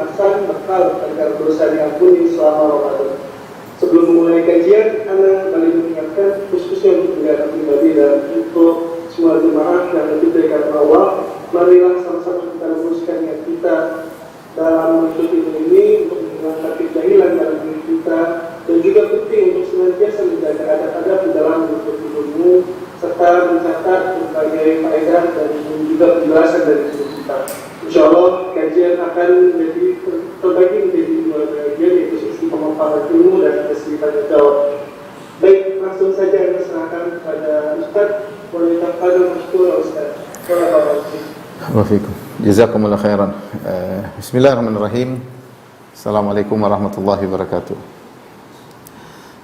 bahasan bakal agar dosa diampuni selama Ramadan. Sebelum memulai kajian, Anda kali mengingatkan khususnya untuk negara pribadi dan untuk semua jemaah yang lebih dekat Allah. Marilah sama-sama kita luruskan niat kita dalam mengikuti ini untuk menghilangkan kejahilan dalam diri kita, dan juga penting untuk senantiasa menjaga adab-adab di dalam mengikuti ilmu serta mencatat berbagai faedah dan juga penjelasan dari guru kita. Insyaallah kajian akan terbagi menjadi dua bagian, yaitu sesi pemaparan ilmu dan sesi tanya jawab. Baik, langsung saja saya serahkan kepada Ustaz. Boleh tafadhol mashkura Ustaz. Waalaikumsalam. Jazakumullah khairan. Bismillahirrahmanirrahim. Assalamualaikum warahmatullahi wabarakatuh.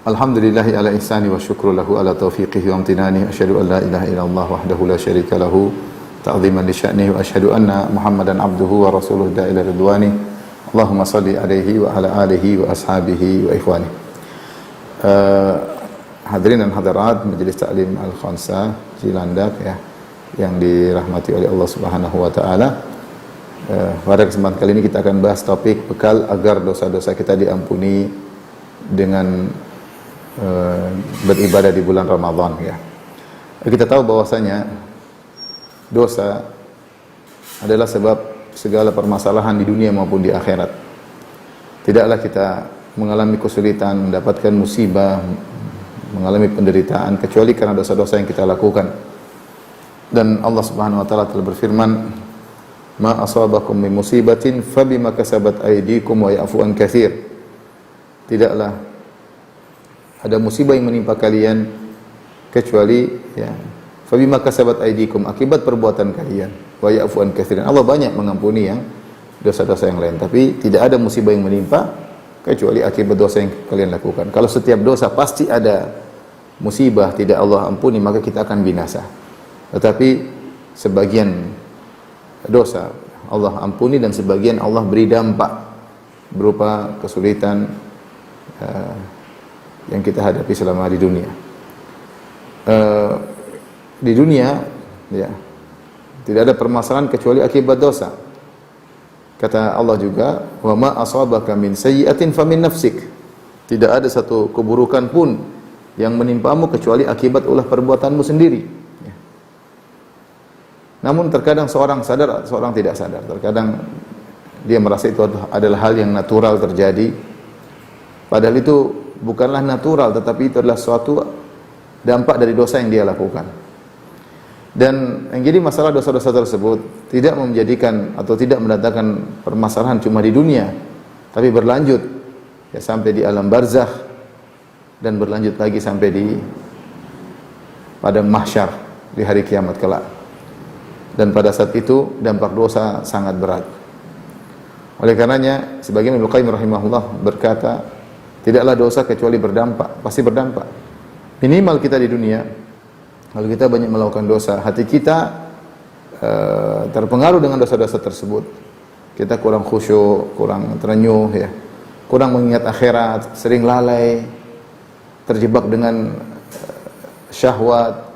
Alhamdulillahi ala ihsani wa syukru lahu ala taufiqihi wa amtinani. Asyhadu an la ilaha illallah wahdahu la syarika lahu ta'ziman li sya'nihi wa asyhadu anna Muhammadan abduhu wa rasuluhu da'ila ridwani. Allahumma salli alaihi wa ala alihi wa ashabihi wa ikhwani. Hadirin dan hadirat Majelis Ta'lim Al-Khansa Cilandak ya, yang dirahmati oleh Allah Subhanahu wa taala. Pada kesempatan kali ini kita akan bahas topik bekal agar dosa-dosa kita diampuni dengan beribadah di bulan Ramadan ya. Kita tahu bahwasanya dosa adalah sebab segala permasalahan di dunia maupun di akhirat. Tidaklah kita mengalami kesulitan, mendapatkan musibah, mengalami penderitaan kecuali karena dosa-dosa yang kita lakukan. Dan Allah Subhanahu wa taala telah berfirman, "Ma asabakum min musibatin fabima kasabat aydikum wa ya'fu an katsir." Tidaklah ada musibah yang menimpa kalian kecuali ya, fabima kasabat aydikum, akibat perbuatan kalian, wa ya'fu an katsirin. Allah banyak mengampuni yang dosa-dosa yang lain, tapi tidak ada musibah yang menimpa kecuali akibat dosa yang kalian lakukan. Kalau setiap dosa pasti ada musibah tidak Allah ampuni, maka kita akan binasa. Tetapi sebagian dosa Allah ampuni dan sebagian Allah beri dampak berupa kesulitan yang kita hadapi selama di dunia. Di dunia ya, tidak ada permasalahan kecuali akibat dosa. Kata Allah juga, "Wa ma asabaka min sayyi'atin famin nafsik." Tidak ada satu keburukan pun yang menimpamu kecuali akibat ulah perbuatanmu sendiri. Ya. Namun terkadang seorang sadar, seorang tidak sadar. Terkadang dia merasa itu adalah hal yang natural terjadi. Padahal itu bukanlah natural, tetapi itu adalah suatu dampak dari dosa yang dia lakukan. Dan yang jadi masalah dosa-dosa tersebut tidak menjadikan atau tidak mendatangkan permasalahan cuma di dunia, tapi berlanjut ya sampai di alam barzakh dan berlanjut lagi sampai di pada mahsyar di hari kiamat kelak. Dan pada saat itu dampak dosa sangat berat. Oleh karenanya sebagian Ibnu Qayyim rahimahullah berkata, tidaklah dosa kecuali berdampak, pasti berdampak. Minimal kita di dunia, kalau kita banyak melakukan dosa, hati kita terpengaruh dengan dosa-dosa tersebut. Kita kurang khusyuk, kurang terenyuh ya, kurang mengingat akhirat, sering lalai, terjebak dengan syahwat,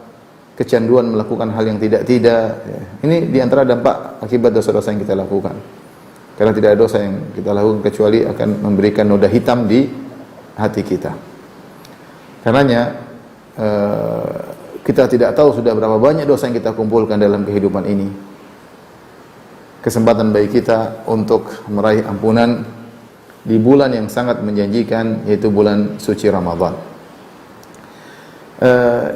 kecanduan melakukan hal yang tidak-tidak ya. Ini diantara dampak akibat dosa-dosa yang kita lakukan. Karena tidak ada dosa yang kita lakukan kecuali akan memberikan noda hitam di hati kita. Karenanya kita tidak tahu sudah berapa banyak dosa yang kita kumpulkan dalam kehidupan ini. Kesempatan bagi kita untuk meraih ampunan di bulan yang sangat menjanjikan, yaitu bulan suci Ramadan.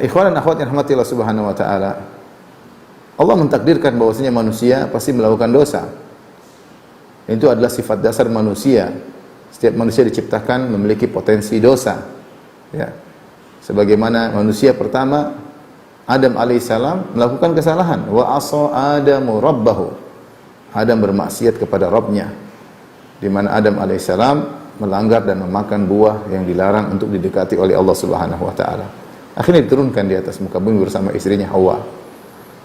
Ikhwan dan akhwat yang rahmati Allah Subhanahu wa taala, Allah mentakdirkan bahwasanya manusia pasti melakukan dosa. Itu adalah sifat dasar manusia. Setiap manusia diciptakan memiliki potensi dosa. Ya. Sebagaimana manusia pertama Adam alaihissalam melakukan kesalahan, wa asa Adamu rabbahu. Adam bermaksiat kepada Rabbnya, di mana Adam alaihissalam melanggar dan memakan buah yang dilarang untuk didekati oleh Allah Subhanahu wa taala. Akhirnya diturunkan di atas muka bumi bersama istrinya Hawa.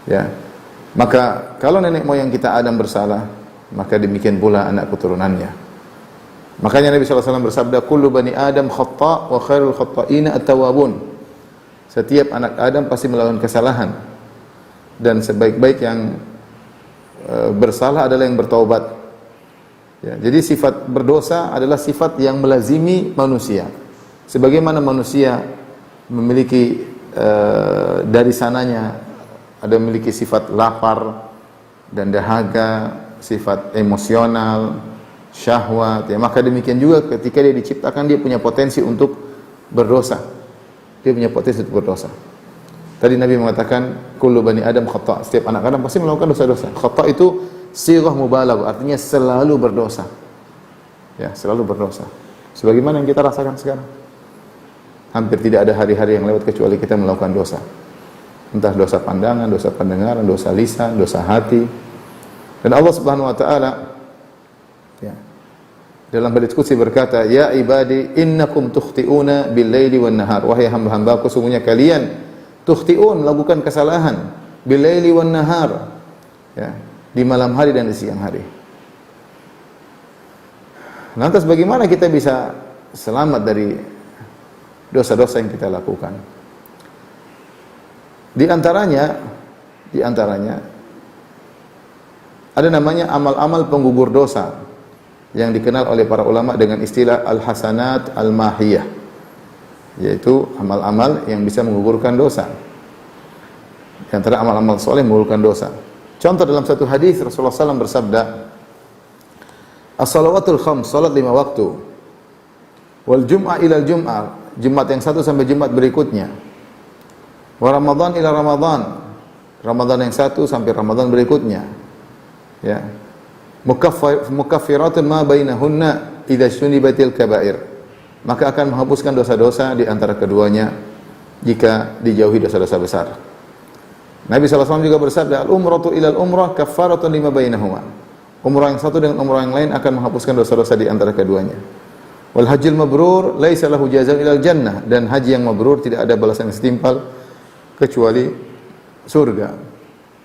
Ya. Maka kalau nenek moyang kita Adam bersalah, maka demikian pula anak keturunannya. Makanya Nabi SAW bersabda, "Kullu bani Adam khata' wa khairul khata'ina at-tawwabun." Setiap anak Adam pasti melakukan kesalahan, dan sebaik-baik yang bersalah adalah yang bertaubat. Ya, jadi sifat berdosa adalah sifat yang melazimi manusia. Sebagaimana manusia memiliki dari sananya ada memiliki sifat lapar dan dahaga, sifat emosional, syahwat, ya, maka demikian juga ketika dia diciptakan dia punya potensi untuk berdosa. Dia punya potensi untuk berdosa. Tadi Nabi mengatakan kullu bani Adam khata', setiap anak Adam pasti melakukan dosa-dosa. Khata' itu sighah mubalaghah, artinya selalu berdosa. Ya, selalu berdosa. Sebagaimana yang kita rasakan sekarang. Hampir tidak ada hari-hari yang lewat kecuali kita melakukan dosa. Entah dosa pandangan, dosa pendengaran, dosa lisan, dosa hati. Dan Allah Subhanahu wa taala ya, dalam hadits qudsi berkata, "Ya ibadi innakum tukhti'una bil-laili wan-nahar." Wahai hamba-hambaku, sungguhnya kalian tukhti'un, melakukan kesalahan bil-laili wan-nahar. Ya, di malam hari dan di siang hari. Lantas bagaimana kita bisa selamat dari dosa-dosa yang kita lakukan? Di antaranya ada namanya amal-amal penggugur dosa yang dikenal oleh para ulama dengan istilah al-hasanat al-mahiyah, yaitu amal-amal yang bisa menggugurkan dosa. Di antara amal-amal soleh menggugurkan dosa. Contoh dalam satu hadis Rasulullah SAW bersabda, as-salawatul khams, salat 5 waktu, wal jum'ah ilal jum'ah, Jumat yang satu sampai Jumat berikutnya, wa Ramadan ila Ramadan, Ramadan yang satu sampai Ramadan berikutnya, ya, mukaffiratun ma bainahunna idza syunibatil kaba'ir, maka akan menghapuskan dosa-dosa di antara keduanya jika dijauhi dosa-dosa besar. Nabi SAW juga bersabda, al-umratu ilal umrah kaffaratun lima bainahuma, umrah yang satu dengan umrah yang lain akan menghapuskan dosa-dosa di antara keduanya. Wal hajjul mabrur laisa lahu jazaa'un ilal jannah, dan haji yang mabrur tidak ada balasan yang setimpal kecuali surga.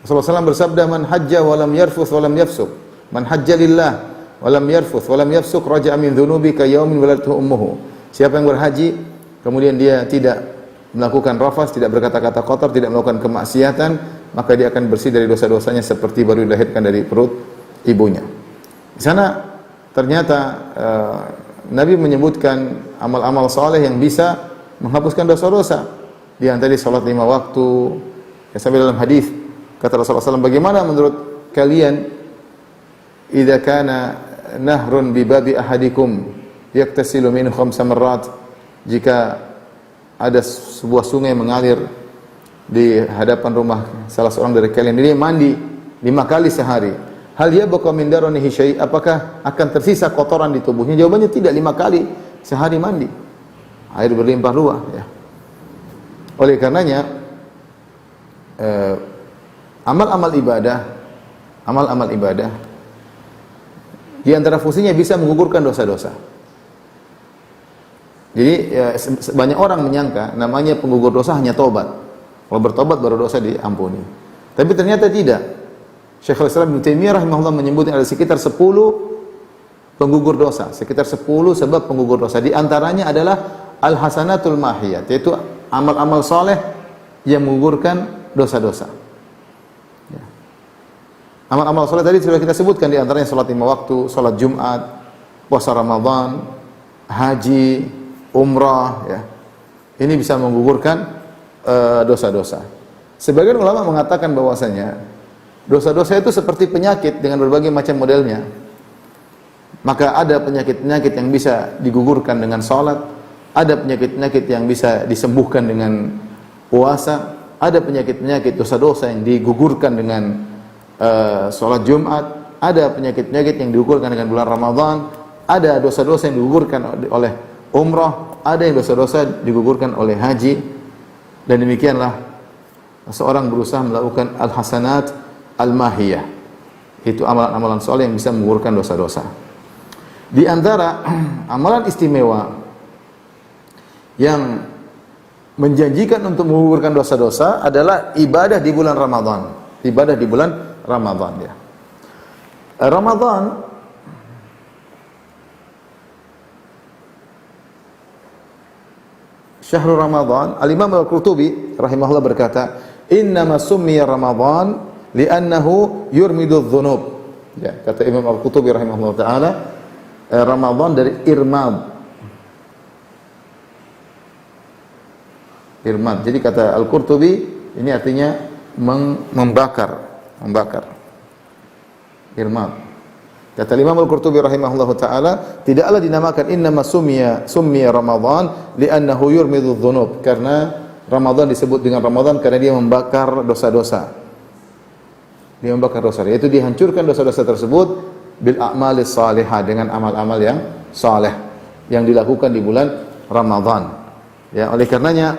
Rasulullah SAW bersabda, man hajja wa lam yarfuth wa lam yafsuq, man hajja lillah wa lam yarfuth wa lam yafsuq raja'a min dhunubi ka yaumin waladatuhu ummuhu. Siapa yang berhaji kemudian dia tidak melakukan rafas, tidak berkata-kata kotor, tidak melakukan kemaksiatan, maka dia akan bersih dari dosa-dosanya seperti baru dilahirkan dari perut ibunya. Di sana ternyata Nabi menyebutkan amal-amal saleh yang bisa menghapuskan dosa-dosa. Di antara salat 5 waktu. Ya, sampai dalam hadis kata Rasulullah SAW, bagaimana menurut kalian idza kana nahrun bi babi ahadikum yaktasilu minhu 5 marrat, jika ada sebuah sungai mengalir di hadapan rumah salah seorang dari kalian, dia mandi 5 kali sehari, hal yabqa min daranihi syai', apakah akan tersisa kotoran di tubuhnya? Jawabannya tidak, 5 kali sehari mandi, air berlimpah ruah, ya. Oleh karenanya amal-amal ibadah di antara fungsinya bisa menggugurkan dosa-dosa. Jadi ya, banyak orang menyangka namanya penggugur dosa hanya tobat. Kalau bertobat baru dosa diampuni. Tapi ternyata tidak. Syekhul Islam Ibnu Taimiyah rahimahullah menyebutkan ada sekitar 10 penggugur dosa, sekitar 10 sebab penggugur dosa. Di antaranya adalah al-hasanatul mahiyat, yaitu amal-amal soleh yang menggugurkan dosa-dosa. Ya. Amal-amal soleh tadi sudah kita sebutkan, di antaranya salat 5 waktu, salat Jumat, puasa Ramadan, haji, umrah, ya. Ini bisa menggugurkan dosa-dosa. Sebagian ulama mengatakan bahwasanya dosa-dosa itu seperti penyakit dengan berbagai macam modelnya. Maka ada penyakit-penyakit yang bisa digugurkan dengan salat, ada penyakit-penyakit yang bisa disembuhkan dengan puasa, ada penyakit-penyakit dosa-dosa yang digugurkan dengan salat Jumat, ada penyakit-penyakit yang digugurkan dengan bulan Ramadan, ada dosa-dosa yang digugurkan oleh umrah, ada yang dosa-dosa digugurkan oleh haji. Dan demikianlah seorang berusaha melakukan al-hasanat al-mahiyah, itu amalan-amalan soleh yang bisa menggugurkan dosa-dosa. Di antara amalan istimewa yang menjanjikan untuk menggugurkan dosa-dosa adalah ibadah di bulan Ramadan. Ibadah di bulan Ramadan, ya. Ramadan Syahrul Ramadan, Al-Imam Al-Qurtubi rahimahullah berkata, "Innama summiya Ramadan li'annahu yurmidudz dzunub." Ya, kata Imam Al-Qurtubi rahimahullah taala, Ramadan dari irmad. Irmad. Jadi kata Al-Qurtubi ini artinya membakar. Irmad. Kata Imam Al-Qurtubi rahimahullah taala, tidaklah dinamakan innama summiya Ramadan li'annahu yurmidu dzunub, karena Ramadan disebut dengan Ramadan karena dia membakar dosa-dosa. Dia membakar dosa, yaitu dihancurkan dosa-dosa tersebut bil a'malis salihah, dengan amal-amal yang saleh yang dilakukan di bulan Ramadan. Ya, oleh karenanya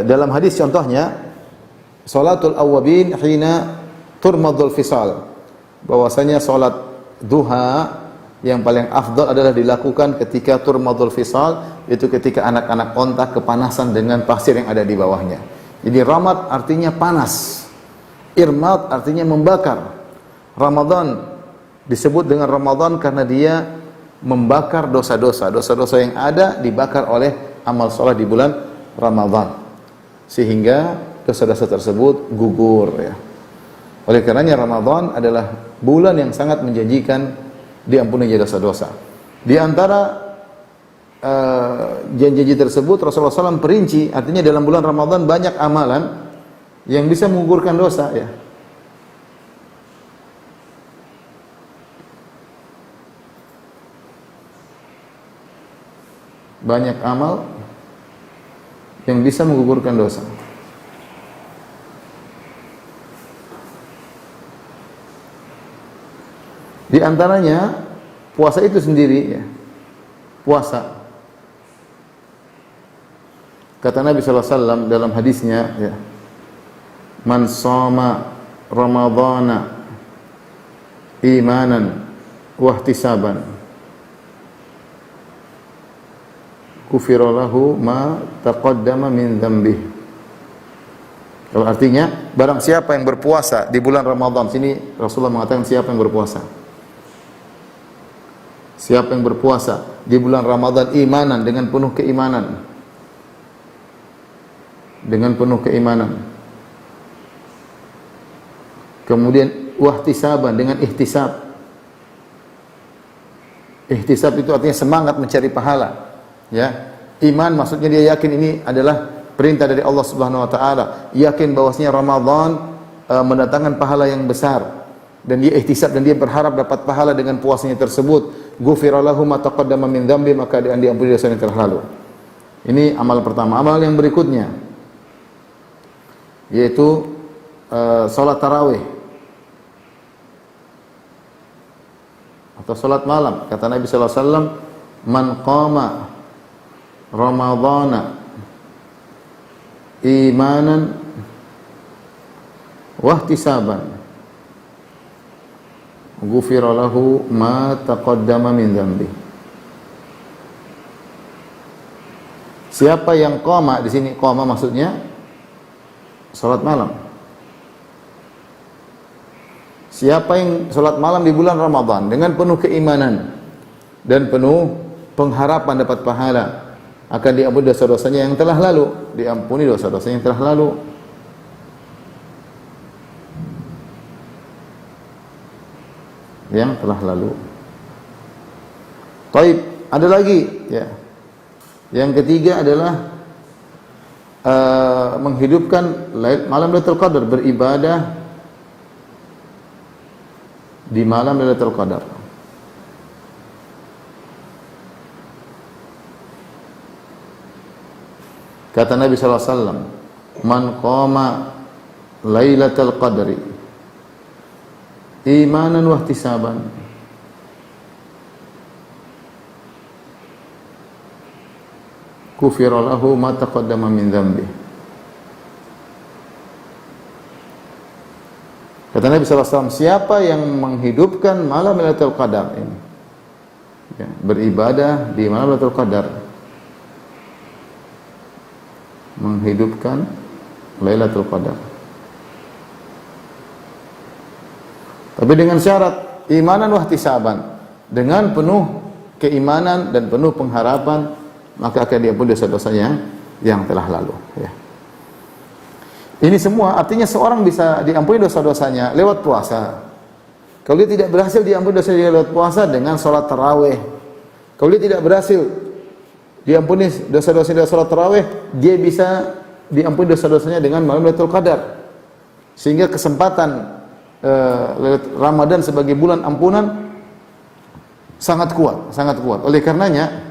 dalam hadis contohnya salatul awwabin hina turmadul fisal, bahwasanya salat duha yang paling afdal adalah dilakukan ketika turmadul fisal, itu ketika anak-anak onta kepanasan dengan pasir yang ada di bawahnya. Jadi ramad artinya panas, irmad artinya membakar. Ramadan disebut dengan Ramadan karena dia membakar dosa-dosa yang ada dibakar oleh amal saleh di bulan Ramadan, sehingga dosa-dosa tersebut gugur, ya. Oleh karenanya Ramadan adalah bulan yang sangat menjanjikan diampuni dosa-dosa. Di antara janji tersebut Rasulullah SAW perinci, artinya dalam bulan Ramadan banyak amalan yang bisa menggugurkan dosa, ya. Banyak amal yang bisa menggugurkan dosa. Di antaranya puasa itu sendiri, ya. Puasa. Kata Nabi sallallahu alaihi wasallam dalam hadisnya, ya. Man shoma Ramadhana imanan wa ihtisaban kufira lahu ma taqaddama min dzambih. Kalau artinya barang siapa yang berpuasa di bulan Ramadan, sini Rasulullah mengatakan siapa yang berpuasa. Siapa yang berpuasa di bulan Ramadan imanan, dengan penuh keimanan. Dengan penuh keimanan. Kemudian wahtisaban, dengan ihtisab. Ihtisab itu artinya semangat mencari pahala, ya. Iman maksudnya dia yakin ini adalah perintah dari Allah Subhanahu wa taala, yakin bahwasanya Ramadan mendatangkan pahala yang besar, dan dia ihtisab dan dia berharap dapat pahala dengan puasanya tersebut. Ghufira lahu ma taqaddama min dzambi, maka diampuni dosa yang telah lalu. Ini amal pertama. Amal yang berikutnya yaitu salat tarawih atau salat malam. Kata Nabi sallallahu alaihi wasallam, "Man qama Ramadhana imanan wa ihtisaban ghufira lahu ma taqaddama min dzambi." Siapa yang qama, di sini qama maksudnya salat malam. Siapa yang salat malam di bulan Ramadan dengan penuh keimanan dan penuh pengharapan dapat pahala, akan diampuni dosa-dosanya yang telah lalu, diampuni dosa-dosanya yang telah lalu. Yang telah lalu. Taib, ada lagi, ya. Yang ketiga adalah menghidupkan malam Lailatul Qadar, beribadah di malam Lailatul Qadar. Kata Nabi sallallahu alaihi wasallam, "Man qama Lailatul Qadri imanan wa ihtisaban kufira lahu ma taqaddama min dzambi." Kata Nabi sallallahu alaihi wasallam, siapa yang menghidupkan malam Lailatul Qadar ini, ya, beribadah di malam Lailatul Qadar, menghidupkan Lailatul Qadar, tapi dengan syarat imanan wa ihtisaban, dengan penuh keimanan dan penuh pengharapan, maka akan diampuni dosa-dosanya yang telah lalu, ya. Ini semua artinya seorang bisa diampuni dosa-dosanya lewat puasa. Kalau dia tidak berhasil diampuni dosa-dosanya lewat puasa dengan sholat tarawih. Kalau dia tidak berhasil diampuni dosa-dosanya lewat sholat tarawih, dia bisa diampuni dosa-dosanya dengan malam Lailatul Qadar. Sehingga kesempatan Ramadan sebagai bulan ampunan sangat kuat, sangat kuat. Oleh karenanya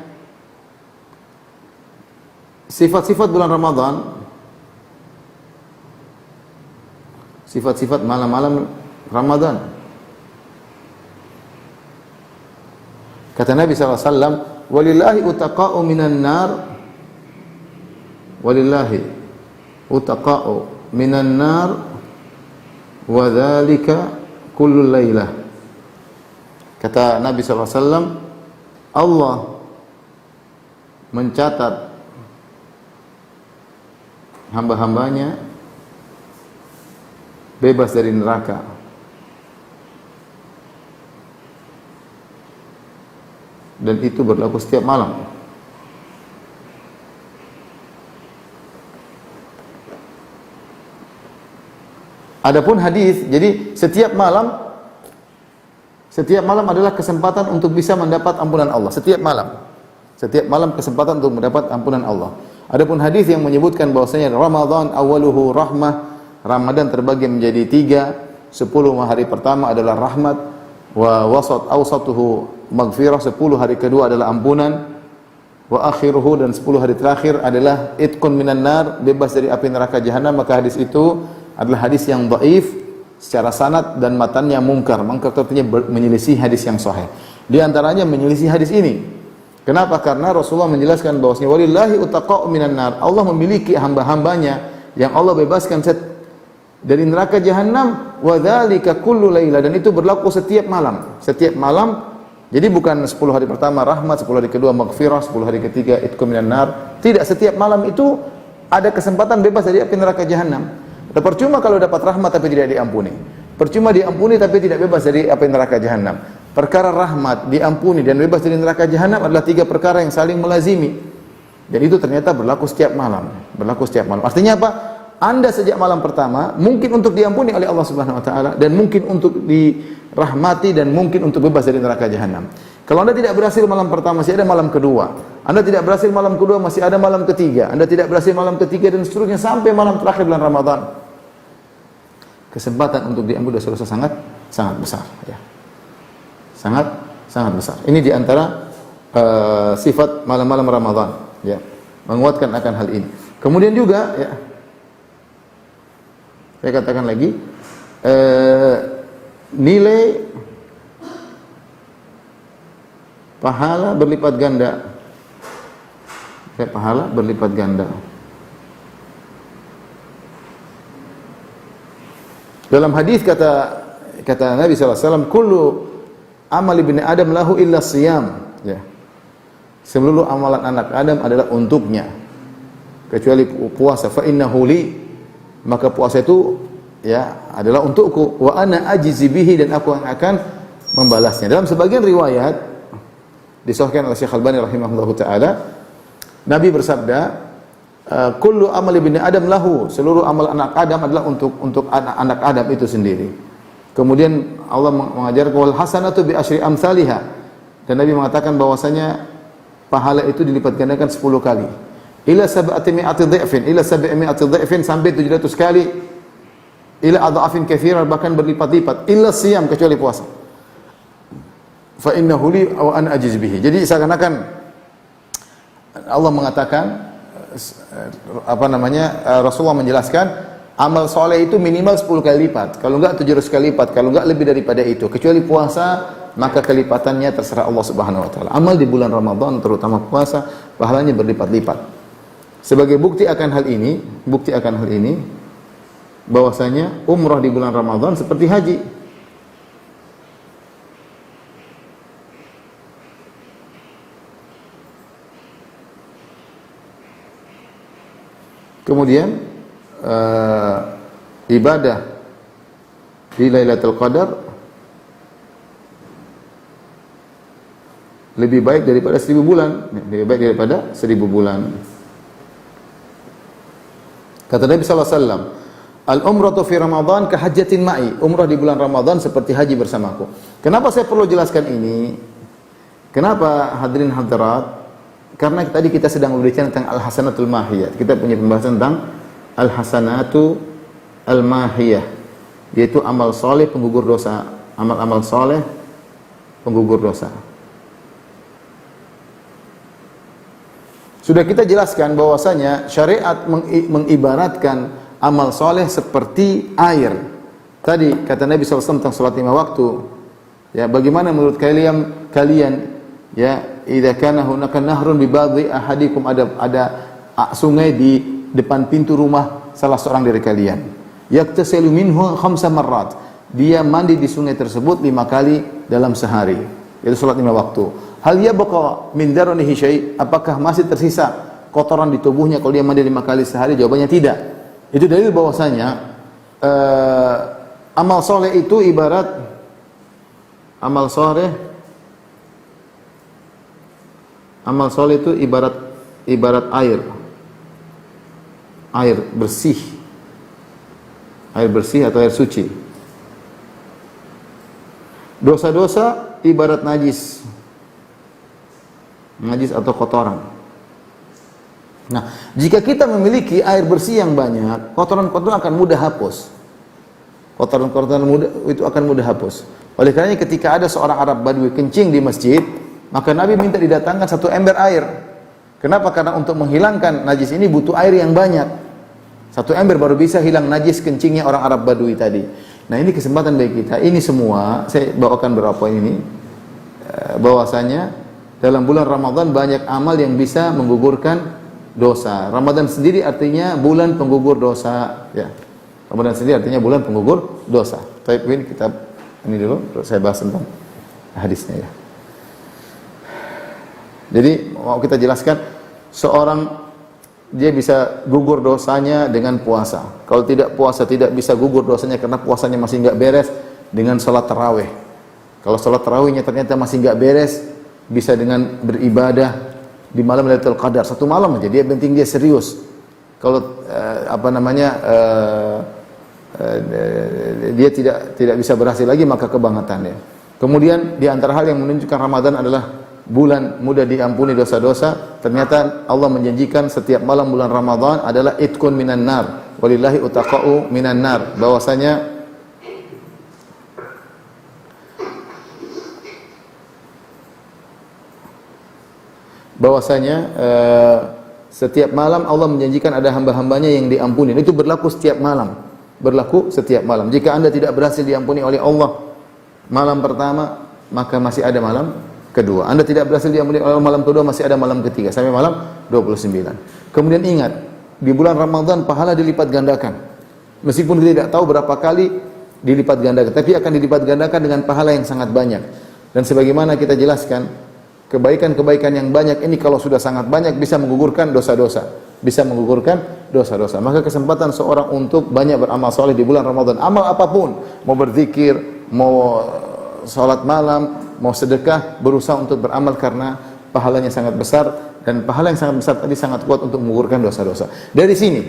sifat-sifat bulan Ramadan, sifat-sifat malam-malam Ramadan. Kata Nabi SAW, walillahi utaqa'u minan nar, walillahi utaqa'u minan nar, wa dzalika kullu lailah. Kata Nabi SAW, Allah mencatat hamba-hambanya bebas dari neraka dan itu berlaku setiap malam. Adapun hadis, jadi setiap malam adalah kesempatan untuk bisa mendapat ampunan Allah. Setiap malam kesempatan untuk mendapat ampunan Allah. Adapun hadis yang menyebutkan bahwasanya Ramadan awaluhu rahmah, Ramadan terbagi menjadi 3, 10 hari pertama adalah rahmat, wa awsatuhu maghfirah, 10 hari kedua adalah ampunan, wa akhiruhu dan 10 hari terakhir adalah itqun minan nar, bebas dari api neraka jahanam. Maka hadis itu adalah hadis yang dhaif secara sanad dan matannya mungkar. Mungkar artinya menyelisih hadis yang sahih. Di antaranya menyelisih hadis ini. Kenapa? Karena Rasulullah menjelaskan bahwasanya walillahi utaqa'u minan nar. Allah memiliki hamba-hambanya yang Allah bebaskan dari neraka jahanam, wa dzalika kullu laila, dan itu berlaku setiap malam. Setiap malam. Jadi bukan 10 hari pertama rahmat, 10 hari kedua maghfirah, 10 hari ketiga itqun minan nar. Tidak, setiap malam itu ada kesempatan bebas dari api neraka jahanam. Percuma kalau dapat rahmat tapi tidak diampuni. Percuma diampuni tapi tidak bebas dari api neraka jahanam. Perkara rahmat, diampuni dan bebas dari neraka jahanam adalah 3 perkara yang saling melazimi. Dan itu ternyata berlaku setiap malam. Berlaku setiap malam. Artinya apa? Anda sejak malam pertama mungkin untuk diampuni oleh Allah Subhanahu wa taala, dan mungkin untuk dirahmati, dan mungkin untuk bebas dari neraka jahanam. Kalau Anda tidak berhasil malam pertama, masih ada malam kedua. Anda tidak berhasil malam kedua, masih ada malam ketiga. Anda tidak berhasil malam ketiga, dan seterusnya sampai malam terakhir bulan Ramadan. Kesempatan untuk diampuni dosa-dosa sangat besar, ya. Sangat besar. Ini di antara sifat malam-malam Ramadan, ya. Menguatkan akan hal ini. Kemudian juga, ya, saya katakan lagi, nilai pahala berlipat ganda. Pahala berlipat ganda. Dalam hadis kata Nabi SAW, kullu amal ibni Adam lahu illa siyam. Ya. Seluruh amalan anak Adam adalah untuknya, kecuali puasa. Fa innahu li, maka puasa itu ya adalah untukku. Wa ana ajizi bihi, dan aku yang akan membalasnya. Dalam sebagian riwayat disahihkan oleh Syekh Al-Albani rahimahullahu taala, Nabi bersabda, kullu amal ibni Adam lahu, seluruh amal anak Adam adalah untuk anak Adam itu sendiri. Kemudian Allah mengajarkan wal hasanatu bi asyri amsalihha, dan Nabi mengatakan bahwasanya pahala itu dilipat gandakan 10 kali. Ila sab'ati mi'ati dha'fin, ila sab'imi'ati dha'fin, sampai 700 kali. Ila adha'afin katsiran, bahkan berlipat-lipat. Illa siyam, kecuali puasa. Fa innahu li wa ana ajiz bihi. Jadi seakan-akan Allah mengatakan, Rasulullah menjelaskan amal soleh itu minimal 10 kali lipat, kalau enggak 700 kali lipat, kalau enggak lebih daripada itu. Kecuali puasa, maka kelipatannya terserah Allah Subhanahu wa taala. Amal di bulan Ramadan, terutama puasa, pahalanya berlipat-lipat. Sebagai bukti akan hal ini bahwasanya umrah di bulan Ramadan seperti haji. Kemudian ibadah di Lailatul Qadar lebih baik daripada 1000 bulan, lebih baik daripada 1000 bulan. Kata Nabi sallallahu alaihi wasallam, Al-umratu fi Ramadan ka hajjatin ma'i. Umrah di bulan Ramadan seperti haji bersamaku. Kenapa saya perlu jelaskan ini? Kenapa hadirin hadirat? Karena tadi kita sedang berbicara tentang al-hasanatul mahiyah. Kita punya pembahasan tentang al-hasanatu al-mahiyah, yaitu amal soleh penggugur dosa. Amal-amal soleh penggugur dosa. Sudah kita jelaskan bahwasanya syariat mengibaratkan amal soleh seperti air. Tadi kata Nabi SAW tentang salat 5 waktu. Ya, bagaimana menurut kalian ya, idza kana hunaka nahrun bi ba'dhi ahadikum, ada sungai di depan pintu rumah salah seorang dari kalian. Yaktasilu minhu 5 marrat. Dia mandi di sungai tersebut 5 kali dalam sehari. Itu salat 5 waktu. Hal yabqa min daranihi syai'? Apakah masih tersisa kotoran di tubuhnya kalau dia mandi 5 kali sehari? Jawabannya tidak. Itu dalil bahwasanya amal soleh itu ibarat itu ibarat air bersih atau air suci. Dosa-dosa ibarat najis atau kotoran. Nah, jika kita memiliki air bersih yang banyak, kotoran-kotoran akan mudah hapus. Kotoran-kotoran itu akan mudah hapus. Oleh karenanya ketika ada seorang Arab Badui kencing di masjid, maka Nabi minta didatangkan 1 ember air. Kenapa? Karena untuk menghilangkan najis ini butuh air yang banyak. 1 ember baru bisa hilang najis kencingnya orang Arab Badui tadi. Nah, ini kesempatan bagi kita. Ini semua saya bawakan beberapa ini bahwasanya dalam bulan Ramadan banyak amal yang bisa menggugurkan dosa. Ramadan sendiri artinya bulan penggugur dosa, ya. Ramadan sendiri artinya bulan penggugur dosa. Tapi ini kita ini dulu saya bahas tentang hadisnya, ya. Jadi mau kita jelaskan, seorang dia bisa gugur dosanya dengan puasa. Kalau tidak puasa tidak bisa gugur dosanya karena puasanya masih enggak beres, dengan salat tarawih. Kalau salat tarawihnya ternyata masih enggak beres, bisa dengan beribadah di malam Lailatul Qadar, 1 malam aja, dia penting dia serius. Kalau dia tidak bisa berhasil lagi, maka kebangetannya. Kemudian di antara hal yang menunjukkan Ramadan adalah bulan mudah diampuni dosa-dosa. Ternyata Allah menjanjikan setiap malam bulan Ramadan adalah itqun minan nar, walillahi utaqa'u minan nar. Bahwasanya setiap malam Allah menjanjikan ada hamba-hambanya yang diampuni. Itu berlaku setiap malam. Jika Anda tidak berhasil diampuni oleh Allah malam pertama, maka masih ada malam kedua. Anda tidak berhasil diampuni oleh Allah malam kedua, masih ada malam ketiga sampai malam 29. Kemudian ingat, di bulan Ramadan pahala dilipat gandakan. Meskipun kita tidak tahu berapa kali dilipat gandakan, tapi akan dilipat gandakan dengan pahala yang sangat banyak. Dan sebagaimana kita jelaskan, kebaikan-kebaikan yang banyak ini kalau sudah sangat banyak bisa menggugurkan dosa-dosa. Maka kesempatan seorang untuk banyak beramal soleh di bulan Ramadan, amal apapun, mau berzikir, mau salat malam, mau sedekah, berusaha untuk beramal karena pahalanya sangat besar, dan pahala yang sangat besar tadi sangat kuat untuk menggugurkan dosa-dosa. Dari sini,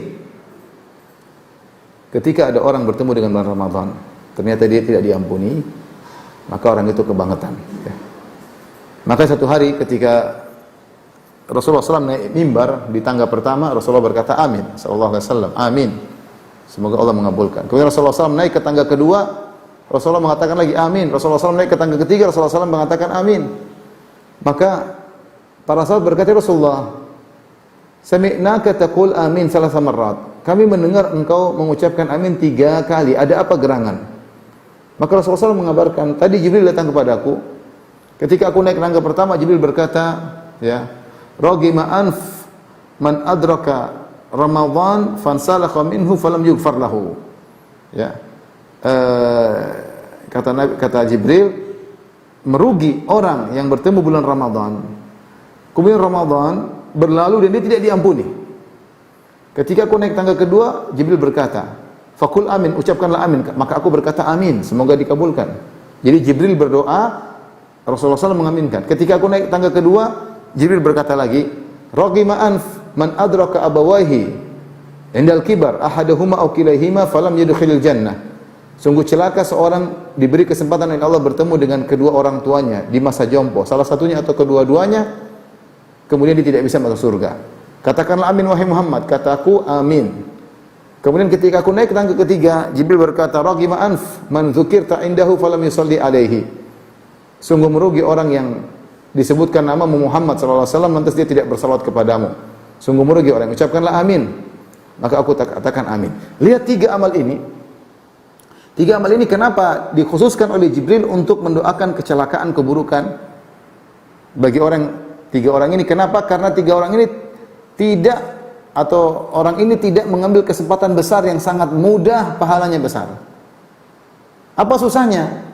ketika ada orang bertemu dengan bulan Ramadan, ternyata dia tidak diampuni, maka orang itu kebangetan. Ya. Maka satu hari ketika Rasulullah SAW naik mimbar di tangga pertama, Rasulullah berkata amin, sallallahu alaihi wasallam, amin. Semoga Allah mengabulkan. Kemudian Rasulullah SAW naik ke tangga kedua, Rasulullah mengatakan lagi amin. Rasulullah SAW naik ke tangga ketiga, Rasulullah SAW mengatakan amin. Maka para sahabat berkata, Rasulullah, sami'naka taqul amin salasa marrat. Kami mendengar engkau mengucapkan amin 3 kali. Ada apa gerangan? Maka Rasulullah SAW mengabarkan, tadi Jibril datang kepadaku. Ketika aku naik ke tangga pertama, Jibril berkata, ya, ragima anf man adraka Ramadan fansalakha minhu falam yughfar lahu. Ya. Kata Jibril, merugi orang yang bertemu bulan Ramadan, kemudian Ramadan berlalu dan dia tidak diampuni. Ketika aku naik tangga kedua, Jibril berkata, fakul amin, ucapkanlah amin. Maka aku berkata amin, semoga dikabulkan. Jadi Jibril berdoa, Rasulullah SAW mengaminkan. Ketika aku naik tangga kedua, Jibril berkata lagi, ragima anf man adraka abawaihi Indal kibar ahaduhuma aw kilaihima falam yadkhulul jannah. Sungguh celaka seorang diberi kesempatan oleh Allah bertemu dengan kedua orang tuanya di masa jompo, salah satunya atau kedua-duanya, kemudian dia tidak bisa masuk surga. Katakanlah amin wahai Muhammad, kataku amin. Kemudian ketika aku naik ke tangga ketiga, Jibril berkata, "Raghima anf man dzukirta indahu falam yusalli alaihi." Sungguh merugi orang yang disebutkan nama Muhammad sallallahu alaihi wasallam lantas dia tidak bersalawat kepadamu. Sungguh merugi orang. Ucapkanlah amin. Maka aku katakan amin. Lihat tiga amal ini. Tiga amal ini kenapa dikhususkan oleh Jibril untuk mendoakan kecelakaan, keburukan bagi tiga orang ini. Kenapa? Karena tiga orang ini orang ini tidak mengambil kesempatan besar yang sangat mudah, pahalanya besar. Apa susahnya?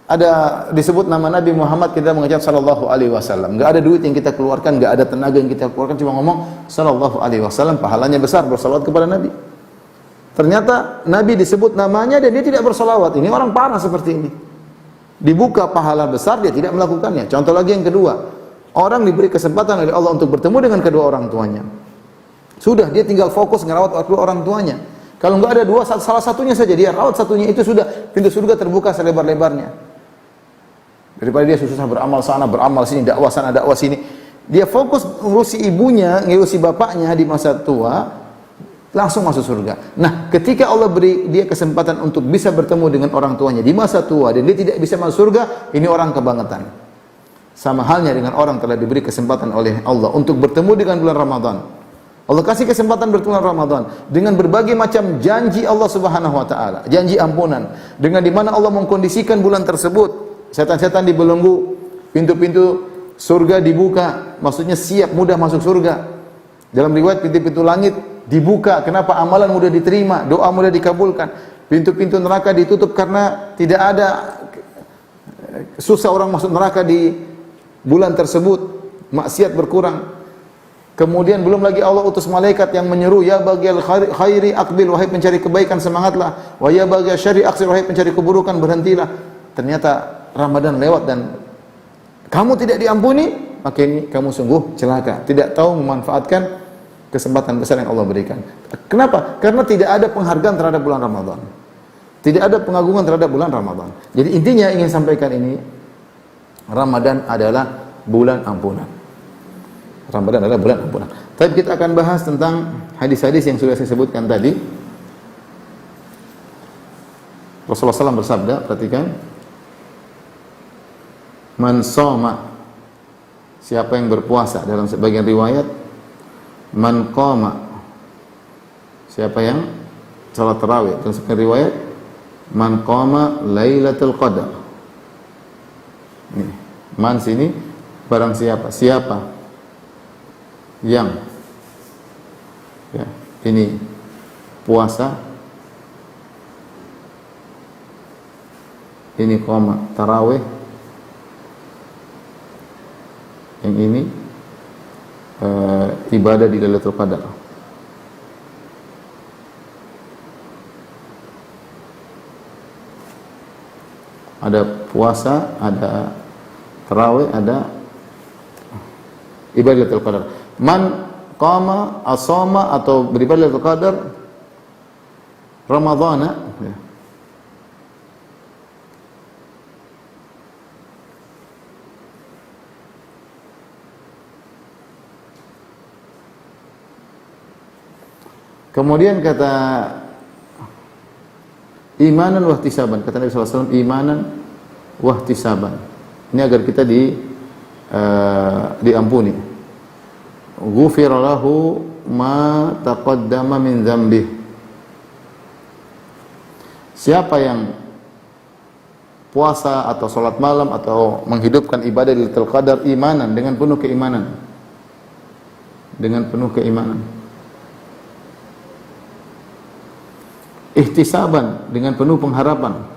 Ada disebut nama Nabi Muhammad, kita mengucap sallallahu alaihi wasallam. Enggak ada duit yang kita keluarkan, enggak ada tenaga yang kita keluarkan, cuma ngomong sallallahu alaihi wasallam, pahalanya besar bersalawat kepada Nabi. Ternyata Nabi disebut namanya dan dia tidak bersalawat. Ini orang parah seperti ini. Dibuka pahala besar, dia tidak melakukannya. Contoh lagi yang kedua, orang diberi kesempatan oleh Allah untuk bertemu dengan kedua orang tuanya. Sudah, dia tinggal fokus ngerawat kedua orang tuanya. Kalau enggak ada dua, salah satunya saja dia rawat, satunya itu sudah pintu surga terbuka selebar-lebarnya. Daripada dia susah beramal sana, beramal sini, dakwah sana, dakwah sini. Dia fokus ngurusi ibunya, ngurusi bapaknya di masa tua, langsung masuk surga. Nah, ketika Allah beri dia kesempatan untuk bisa bertemu dengan orang tuanya di masa tua dan dia tidak bisa masuk surga, ini orang kebangetan. Sama halnya dengan orang telah diberi kesempatan oleh Allah untuk bertemu dengan bulan Ramadan. Allah kasih kesempatan bertemu dengan Ramadan dengan berbagai macam janji Allah Subhanahu wa taala, janji ampunan, dengan di mana Allah mengkondisikan bulan tersebut. Setan-setan dibelenggu, pintu-pintu surga dibuka, maksudnya siap mudah masuk surga. Dalam riwayat pintu-pintu langit dibuka, kenapa? Amalan mudah diterima, doa mudah dikabulkan. Pintu-pintu neraka ditutup karena tidak ada, susah orang masuk neraka di bulan tersebut, maksiat berkurang. Kemudian belum lagi Allah utus malaikat yang menyeru, ya baghiyal khairi aqbil, wahai pencari kebaikan semangatlah, wa ya baghiyal syarri aqsir, wahai pencari keburukan berhentilah. Ternyata Ramadan lewat dan kamu tidak diampuni, maka ini kamu sungguh celaka, tidak tahu memanfaatkan kesempatan besar yang Allah berikan. Kenapa? Karena tidak ada penghargaan terhadap bulan Ramadan, tidak ada pengagungan terhadap bulan Ramadan. Jadi intinya ingin sampaikan ini, Ramadan adalah bulan ampunan. Ramadan adalah bulan ampunan. Tapi kita akan bahas tentang hadis-hadis yang sudah saya sebutkan tadi. Rasulullah SAW bersabda, perhatikan, man shoma, siapa yang berpuasa, dalam sebagian riwayat man qama, siapa yang salat tarawih, dalam sebagian riwayat man qama lailatul qadar. Ini man sini barang siapa yang ini puasa, ini qama tarawih, yang ini ibadah di Lailatul Qadar. Ada puasa, ada tarawih, ada ibadah Lailatul Qadar. Man qama asama atau beribadah Lailatul Qadar Ramadhana, ya. Kemudian kata imanan wahtisaban, kata Nabi SAW, imanan wahtisaban. Ini agar kita diampuni. Ghufira lahu ma taqaddama min dzambih. Siapa yang puasa atau salat malam atau menghidupkan ibadah di Lailatul Qadar imanan, dengan penuh keimanan. Dengan penuh keimanan. Ihtisaban, dengan penuh pengharapan.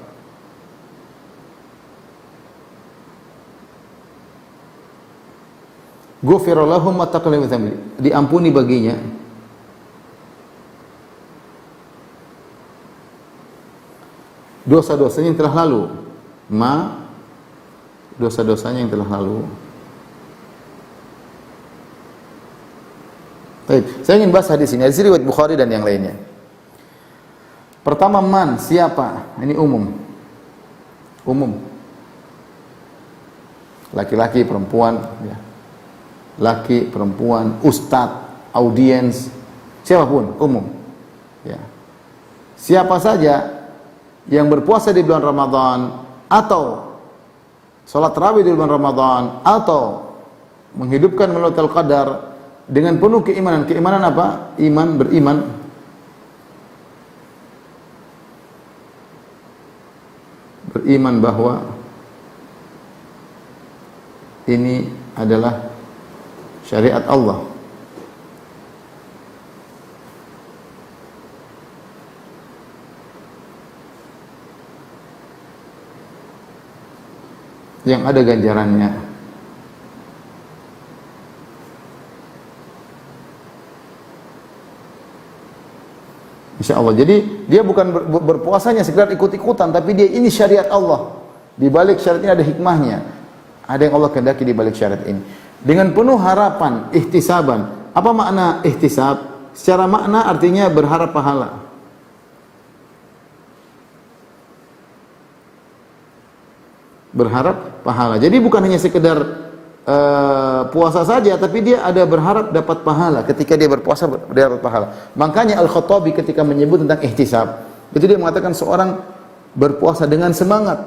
Ghufira lahu ma taqaddama min dzambih, diampuni baginya dosa-dosanya yang telah lalu. Dosa-dosanya yang telah lalu. Baik, saya ingin bahas hadis ini. Hadis riwayat Bukhari dan yang lainnya. Pertama, man, siapa? Ini umum. Umum. Laki-laki, perempuan, ya. Laki, perempuan, ustadz, audiens, siapapun, umum. Ya. Siapa saja yang berpuasa di bulan Ramadan atau salat tarawih di bulan Ramadan atau menghidupkan Lailatul Qadar dengan penuh keimanan. Keimanan apa? Iman, beriman. Beriman bahwa ini adalah syariat Allah. Yang ada ganjarannya. Insya Allah. Jadi dia bukan berpuasanya sekedar ikut-ikutan, tapi dia ini syariat Allah. Di balik syariat ini ada hikmahnya. Ada yang Allah kehendaki di balik syariat ini. Dengan penuh harapan, ihtisaban. Apa makna ihtisab? Secara makna artinya berharap pahala. Berharap pahala. Jadi bukan hanya sekedar puasa saja, tapi dia ada berharap dapat pahala. Ketika dia berpuasa, dia dapat pahala. Makanya Al-Khattabi ketika menyebut tentang ihtisab, itu dia mengatakan seorang berpuasa dengan semangat,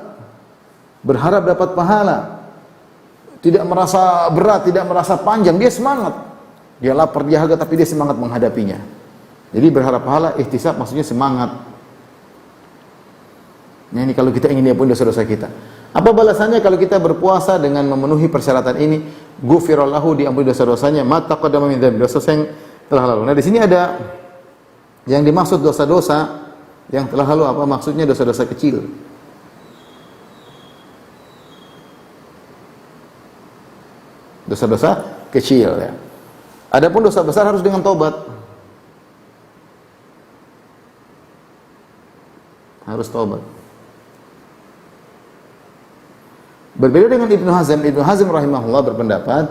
berharap dapat pahala, tidak merasa berat, tidak merasa panjang, dia semangat. Dia lapar, dia haga, tapi dia semangat menghadapinya. Jadi berharap pahala, ihtisab maksudnya semangat. Nah, ini kalau kita ingin diampuni dosa-dosa kita. Apa balasannya kalau kita berpuasa dengan memenuhi persyaratan ini? Ghufirallahu, diampuni dosa-dosanya, ma taqaddama min dzambi, dosa yang telah lalu. Nah, di sini ada yang dimaksud dosa-dosa yang telah lalu, apa maksudnya? Dosa-dosa kecil. Dosa-dosa kecil, ya. Adapun dosa besar harus dengan taubat. Harus taubat. Berbeda dengan Ibnu Hazm. Ibnu Hazm rahimahullah berpendapat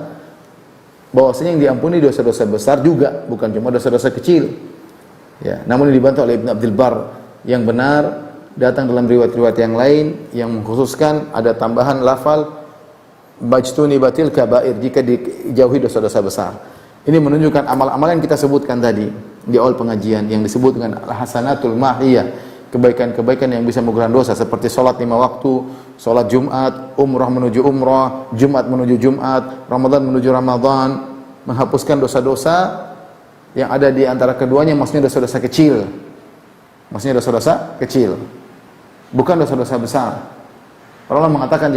bahwasanya yang diampuni dosa-dosa besar juga, bukan cuma dosa-dosa kecil. Ya, namun dibantah oleh Ibnu Abdul Bar. Yang benar datang dalam riwayat-riwayat yang lain yang mengkhususkan ada tambahan lafal majtuni batil kabair, jika dijauhi dosa-dosa besar. Ini menunjukkan amal-amal yang kita sebutkan tadi di awal pengajian yang disebut dengan al-hasanatul mahiyah. Kebaikan-kebaikan yang bisa mengurangi dosa, seperti sholat 5 waktu, sholat Jumat, umrah menuju umrah, Jumat menuju Jumat, Ramadan menuju Ramadan, menghapuskan dosa-dosa yang ada di antara keduanya, maksudnya dosa-dosa kecil. Maksudnya dosa-dosa kecil, bukan dosa-dosa besar. Para ulama mengatakan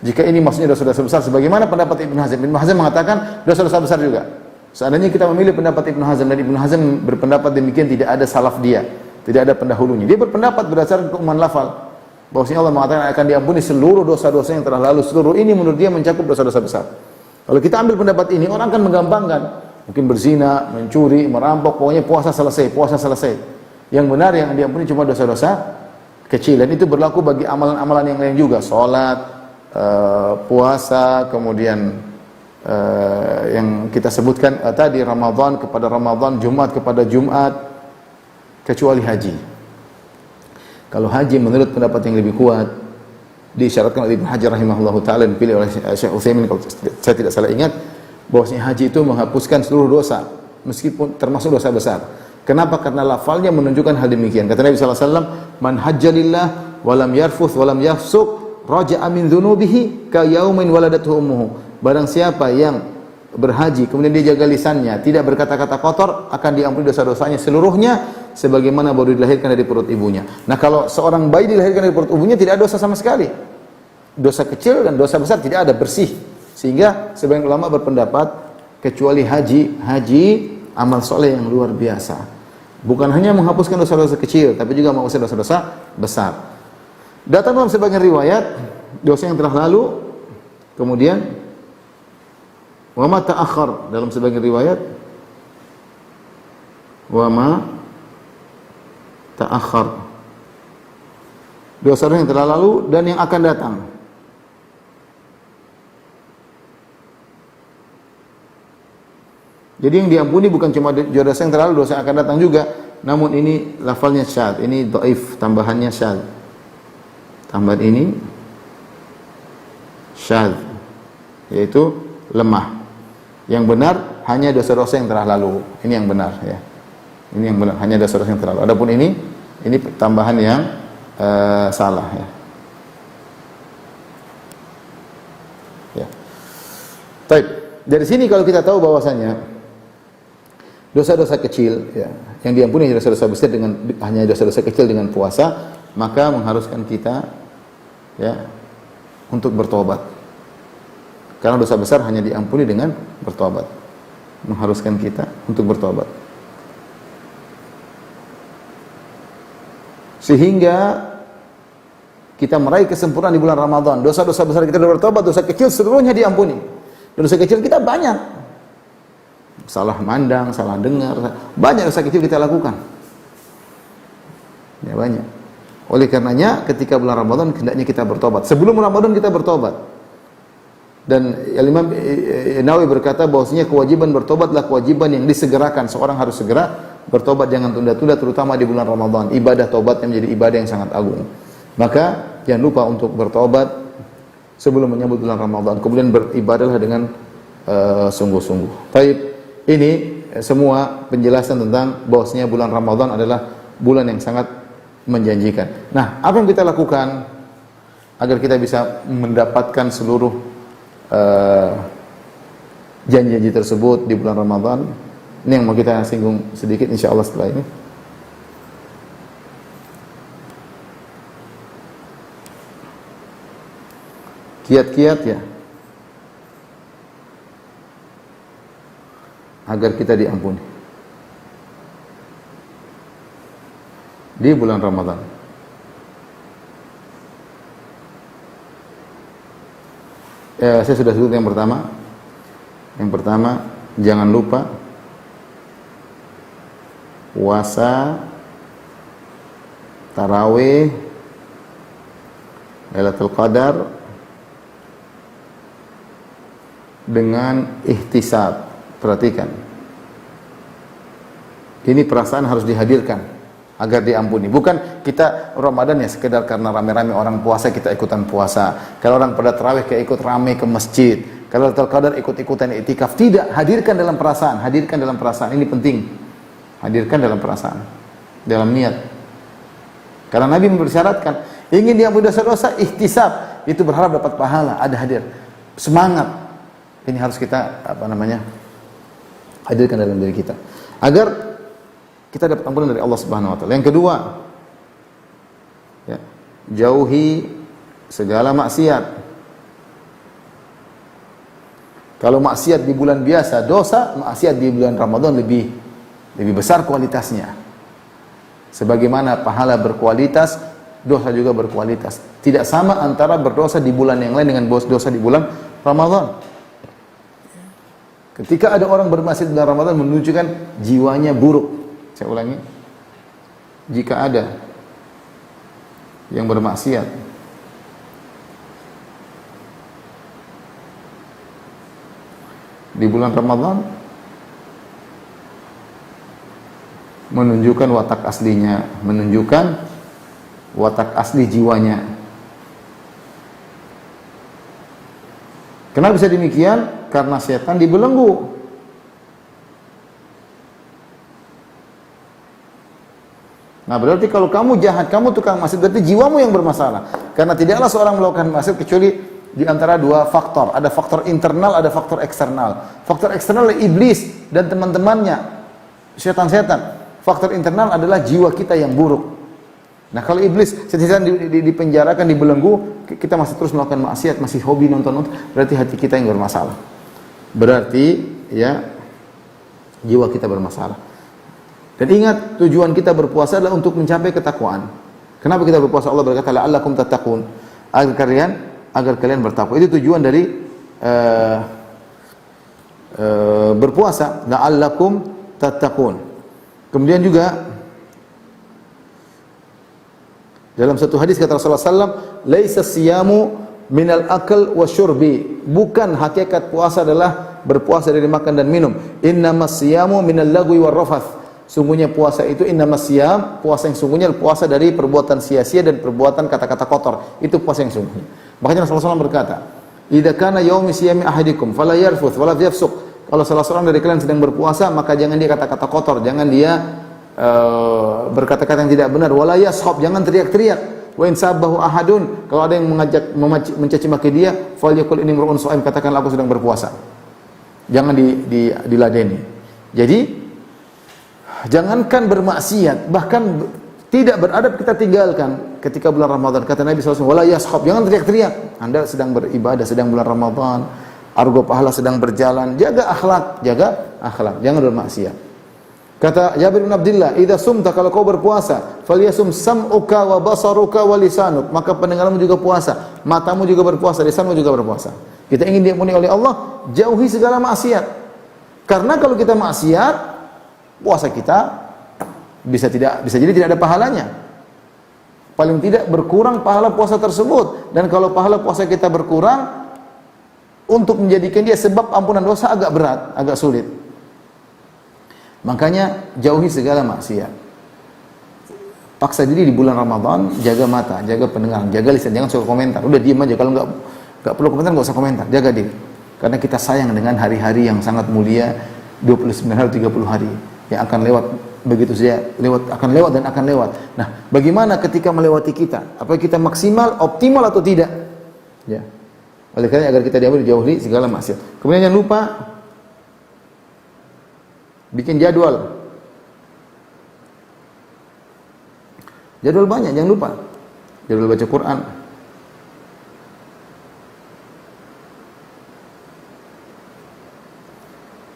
jika ini maksudnya dosa-dosa besar, sebagaimana pendapat Ibnu Hazm. Ibnu Hazm mengatakan dosa-dosa besar juga. Seandainya kita memilih pendapat Ibnu Hazm, dan Ibnu Hazm berpendapat demikian, tidak ada salaf dia. Tidak ada pendahulunya. Dia berpendapat berdasarkan keumuman lafal bahwasanya Allah mengatakan akan diampuni seluruh dosa-dosa yang telah lalu. Seluruh ini menurut dia mencakup dosa-dosa besar. Kalau kita ambil pendapat ini, orang akan menggampangkan. Mungkin berzina, mencuri, merampok, pokoknya puasa selesai. Yang benar yang diampuni cuma dosa-dosa kecil. Dan itu berlaku bagi amalan-amalan yang lain juga. Salat, puasa, kemudian yang kita sebutkan tadi, Ramadan kepada Ramadan, Jumat kepada Jumat, kecuali haji. Kalau haji menurut pendapat yang lebih kuat, disyaratkan oleh Ibnu Hajar rahimahullahu taala, dipilih oleh Syekh Utsaimin kalau saya tidak salah ingat, bahwasanya haji itu menghapuskan seluruh dosa, meskipun termasuk dosa besar. Kenapa? Karena lafalnya menunjukkan hal demikian. Kata Nabi sallallahu alaihi wasallam, "Man hajja lillah wa lam yarfuth wa lam yafsuq, raja'a min dzunubihi ka yaumin waladathu ummuhu." Barang siapa yang berhaji kemudian dia jaga lisannya, tidak berkata-kata kotor, akan diampuni dosa-dosanya seluruhnya sebagaimana baru dilahirkan dari perut ibunya. Nah, kalau seorang bayi dilahirkan dari perut ibunya tidak ada dosa sama sekali. Dosa kecil dan dosa besar tidak ada, bersih. Sehingga sebagian ulama berpendapat kecuali haji amal soleh yang luar biasa. Bukan hanya menghapuskan dosa-dosa kecil, tapi juga menghapuskan dosa-dosa besar. Datang dalam sebagian riwayat dosa yang telah lalu, kemudian wa ma ta'akhkhar, dalam sebagian riwayat wa ma ta'akhkhar, dosa yang telah lalu dan yang akan datang. Jadi yang diampuni bukan cuma dosa yang terlalu, dosa yang akan datang juga. Namun ini lafalnya syadz, ini dhaif, tambahannya syadz. Tambahan ini syadz, yaitu lemah. Yang benar hanya dosa-dosa yang telah lalu. Ini yang benar ya. Ini yang benar, hanya dosa-dosa yang telah lalu. Adapun ini tambahan yang salah ya. Ya. Baik, dari sini kalau kita tahu bahwasanya dosa-dosa kecil ya, yang diampuni hanya dosa-dosa besar hanya dosa-dosa kecil dengan puasa, maka mengharuskan kita ya untuk bertobat. Karena dosa besar hanya diampuni dengan bertobat. Mengharuskan kita untuk bertobat. Sehingga kita meraih kesempurnaan di bulan Ramadan. Dosa-dosa besar kita bertobat, dosa kecil seluruhnya diampuni. Dosa kecil kita banyak. Salah mandang, salah dengar, banyak dosa kecil kita lakukan. Ya banyak. Oleh karenanya ketika bulan Ramadan hendaknya kita bertobat. Sebelum Ramadan kita bertobat. Dan Imam Nawawi berkata bahwasanya kewajiban bertobatlah kewajiban yang disegerakan. Seorang harus segera bertobat, jangan tunda-tunda, terutama di bulan Ramadan. Ibadah tobat yang menjadi ibadah yang sangat agung. Maka jangan lupa untuk bertobat sebelum menyambut bulan Ramadan. Kemudian beribadahlah dengan sungguh-sungguh. Baik, ini semua penjelasan tentang bahwasanya bulan Ramadan adalah bulan yang sangat menjanjikan. Nah, apa yang kita lakukan agar kita bisa mendapatkan seluruh janji-janji tersebut di bulan Ramadan? Ini yang mau kita singgung sedikit insyaallah setelah ini. Kiat-kiat ya agar kita diampuni di bulan Ramadan. Saya sudah sebut yang pertama. Yang pertama, jangan lupa puasa tarawih Lailatul Qadar dengan ihtisab. Perhatikan. Ini perasaan harus dihadirkan agar diampuni. Bukan kita Ramadan ya sekedar karena rame-rame orang puasa kita ikutan puasa. Kalau orang pada tarawih kayak ikut rame ke masjid. Kalau Lailatul Qadar ikut-ikutan iktikaf. Tidak, hadirkan dalam perasaan, hadirkan dalam perasaan. Ini penting. Hadirkan dalam perasaan, dalam niat. Karena Nabi mempersyaratkan, ingin diampuni dosa-dosa, ihtisab, itu berharap dapat pahala, ada hadir. Semangat. Ini harus kita hadirkan dalam diri kita. Agar kita dapat ampunan dari Allah Subhanahu wa taala. Yang kedua, ya, jauhi segala maksiat. Kalau maksiat di bulan biasa dosa, maksiat di bulan Ramadan lebih besar kualitasnya. Sebagaimana pahala berkualitas, dosa juga berkualitas. Tidak sama antara berdosa di bulan yang lain dengan dosa di bulan Ramadan. Ketika ada orang bermaksiat di bulan Ramadan menunjukkan jiwanya buruk. Saya ulangi, jika ada yang bermaksiat di bulan Ramadan menunjukkan watak aslinya, menunjukkan watak asli jiwanya. Kenapa bisa demikian? Karena setan dibelenggu. Nah, berarti kalau kamu jahat, kamu tukang maksiat, berarti jiwamu yang bermasalah. Karena tidaklah seorang melakukan maksiat kecuali di antara dua faktor. Ada faktor internal, ada faktor eksternal. Faktor eksternal adalah iblis dan teman-temannya, setan-setan. Faktor internal adalah jiwa kita yang buruk. Nah, kalau iblis setan dipenjarakan, dibelenggu, kita masih terus melakukan maksiat, masih hobi nonton, berarti hati kita yang bermasalah. Berarti ya jiwa kita bermasalah. Dan ingat, tujuan kita berpuasa adalah untuk mencapai ketakwaan. Kenapa kita berpuasa? Allah berkata, la'allakum tattaqun, agar kalian bertakwa. Itu tujuan dari berpuasa, la'allakum tattaqun. Kemudian juga dalam satu hadis kata Rasulullah SAW, laisa siyamu minal akal wa syurbi. Bukan hakikat puasa adalah berpuasa dari makan dan minum. Innamas siyamu minal lagwi war rafath. Sungguhnya puasa itu innamas siyam, puasa yang sungguhnya puasa dari perbuatan sia-sia dan perbuatan kata-kata kotor. Itu puasa yang sungguhnya. Makanya Rasulullah SAW berkata, "Idza kana yaumi siyami ahadikum fala yarfuth wala yafsuq." Kalau salah seorang dari kalian sedang berpuasa, maka jangan dia kata-kata kotor, jangan dia berkata-kata yang tidak benar, wala yashab, jangan teriak-teriak. Wa in sabahu ahadun, kalau ada yang mencaci maki dia, falyakul inni mar'un shaim, katakanlah aku sedang berpuasa. Jangan diladeni. Jadi jangankan bermaksiat, bahkan tidak beradab kita tinggalkan ketika bulan Ramadan. Kata Nabi SAW, wala yashab, jangan teriak-teriak. Anda sedang beribadah, sedang bulan Ramadan, argo pahala sedang berjalan, jaga akhlak, jangan bermaksiat. Kata Jabir bin Abdullah, "Idza sumta, kalau kau berpuasa, falyasum sam'uka wa basaruka wa lisanuk." Maka pendengaranmu juga puasa, matamu juga berpuasa, lisanmu juga berpuasa. Kita ingin diampuni oleh Allah, jauhi segala maksiat. Karena kalau kita maksiat, puasa kita bisa jadi tidak ada pahalanya. Paling tidak berkurang pahala puasa tersebut. Dan kalau pahala puasa kita berkurang, untuk menjadikan dia sebab ampunan dosa agak berat, agak sulit. Makanya jauhi segala maksiat. Paksa diri di bulan Ramadan, jaga mata, jaga pendengaran, jaga lisan, jangan suka komentar. Udah diam aja, kalau enggak perlu komentar, enggak usah komentar, jaga diri. Karena kita sayang dengan hari-hari yang sangat mulia, 29 hari, 30 hari yang akan lewat begitu saja, akan lewat dan akan lewat. Nah, bagaimana ketika melewati kita? Apakah kita maksimal, optimal atau tidak? Ya. Oleh karena agar kita jauhi segala maksiat. Kemudian jangan lupa bikin jadwal. Jadwal banyak, jangan lupa. Jadwal baca Quran.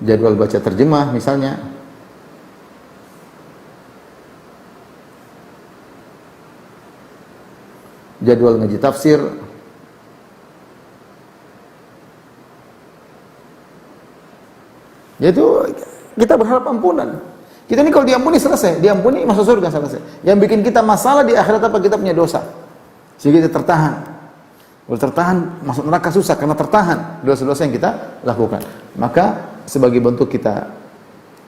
Jadwal baca terjemah misalnya. Jadwal ngaji tafsir. Yaitu kita berharap ampunan. Kita ini kalau diampuni selesai, diampuni masuk surga selesai. Yang bikin kita masalah di akhirat apa? Kita punya dosa. Sehingga kita tertahan. Kalau tertahan masuk neraka susah karena tertahan dosa-dosa yang kita lakukan. Maka sebagai bentuk kita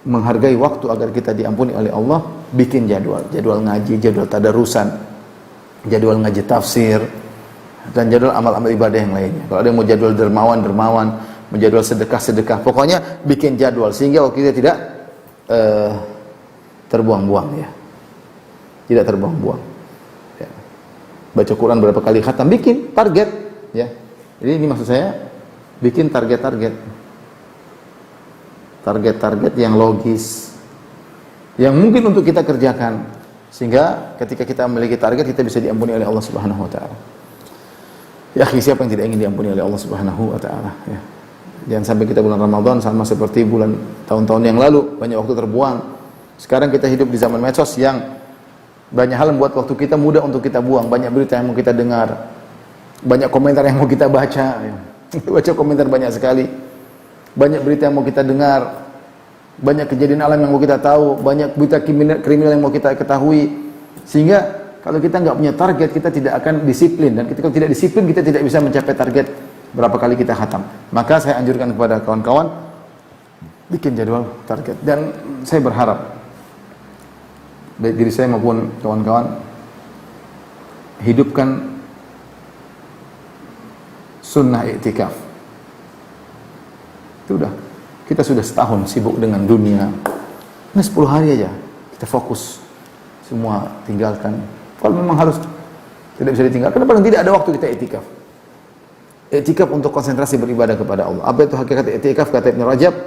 menghargai waktu agar kita diampuni oleh Allah, bikin jadwal ngaji, jadwal tadarusan, jadwal ngaji tafsir, dan jadwal amal-amal ibadah yang lainnya. Kalau ada yang mau jadwal dermawan, menjadwal sedekah, pokoknya bikin jadwal sehingga waktu kita tidak terbuang-buang ya. Tidak terbuang-buang. Ya. Baca Quran berapa kali khatam, bikin target ya. Jadi ini maksud saya bikin target-target yang logis, yang mungkin untuk kita kerjakan sehingga ketika kita memiliki target kita bisa diampuni oleh Allah Subhanahu wa taala. Ya, siapa yang tidak ingin diampuni oleh Allah Subhanahu wa taala ya. Jangan sampai kita bulan Ramadan sama seperti bulan tahun-tahun yang lalu, banyak waktu terbuang. Sekarang kita hidup di zaman medsos yang banyak hal membuat waktu kita mudah untuk kita buang. Banyak berita yang mau kita dengar, banyak komentar yang mau kita baca ya. Baca komentar banyak sekali. Banyak berita yang mau kita dengar, banyak kejadian alam yang mau kita tahu, banyak berita kriminal yang mau kita ketahui. Sehingga kalau kita nggak punya target, kita tidak akan disiplin. Dan ketika tidak disiplin, kita tidak bisa mencapai target berapa kali kita khatam. Maka saya anjurkan kepada kawan-kawan bikin jadwal target. Dan saya berharap baik diri saya maupun kawan-kawan hidupkan sunnah i'tikaf. Itu udah, kita sudah setahun sibuk dengan dunia. Ini 10 hari aja kita fokus, semua tinggalkan. Kalau memang harus, tidak bisa ditinggalkan, paling tidak ada waktu kita i'tikaf. I'tikaf untuk konsentrasi beribadah kepada Allah. Apa itu hakikat i'tikaf? Kata Ibnu Rajab,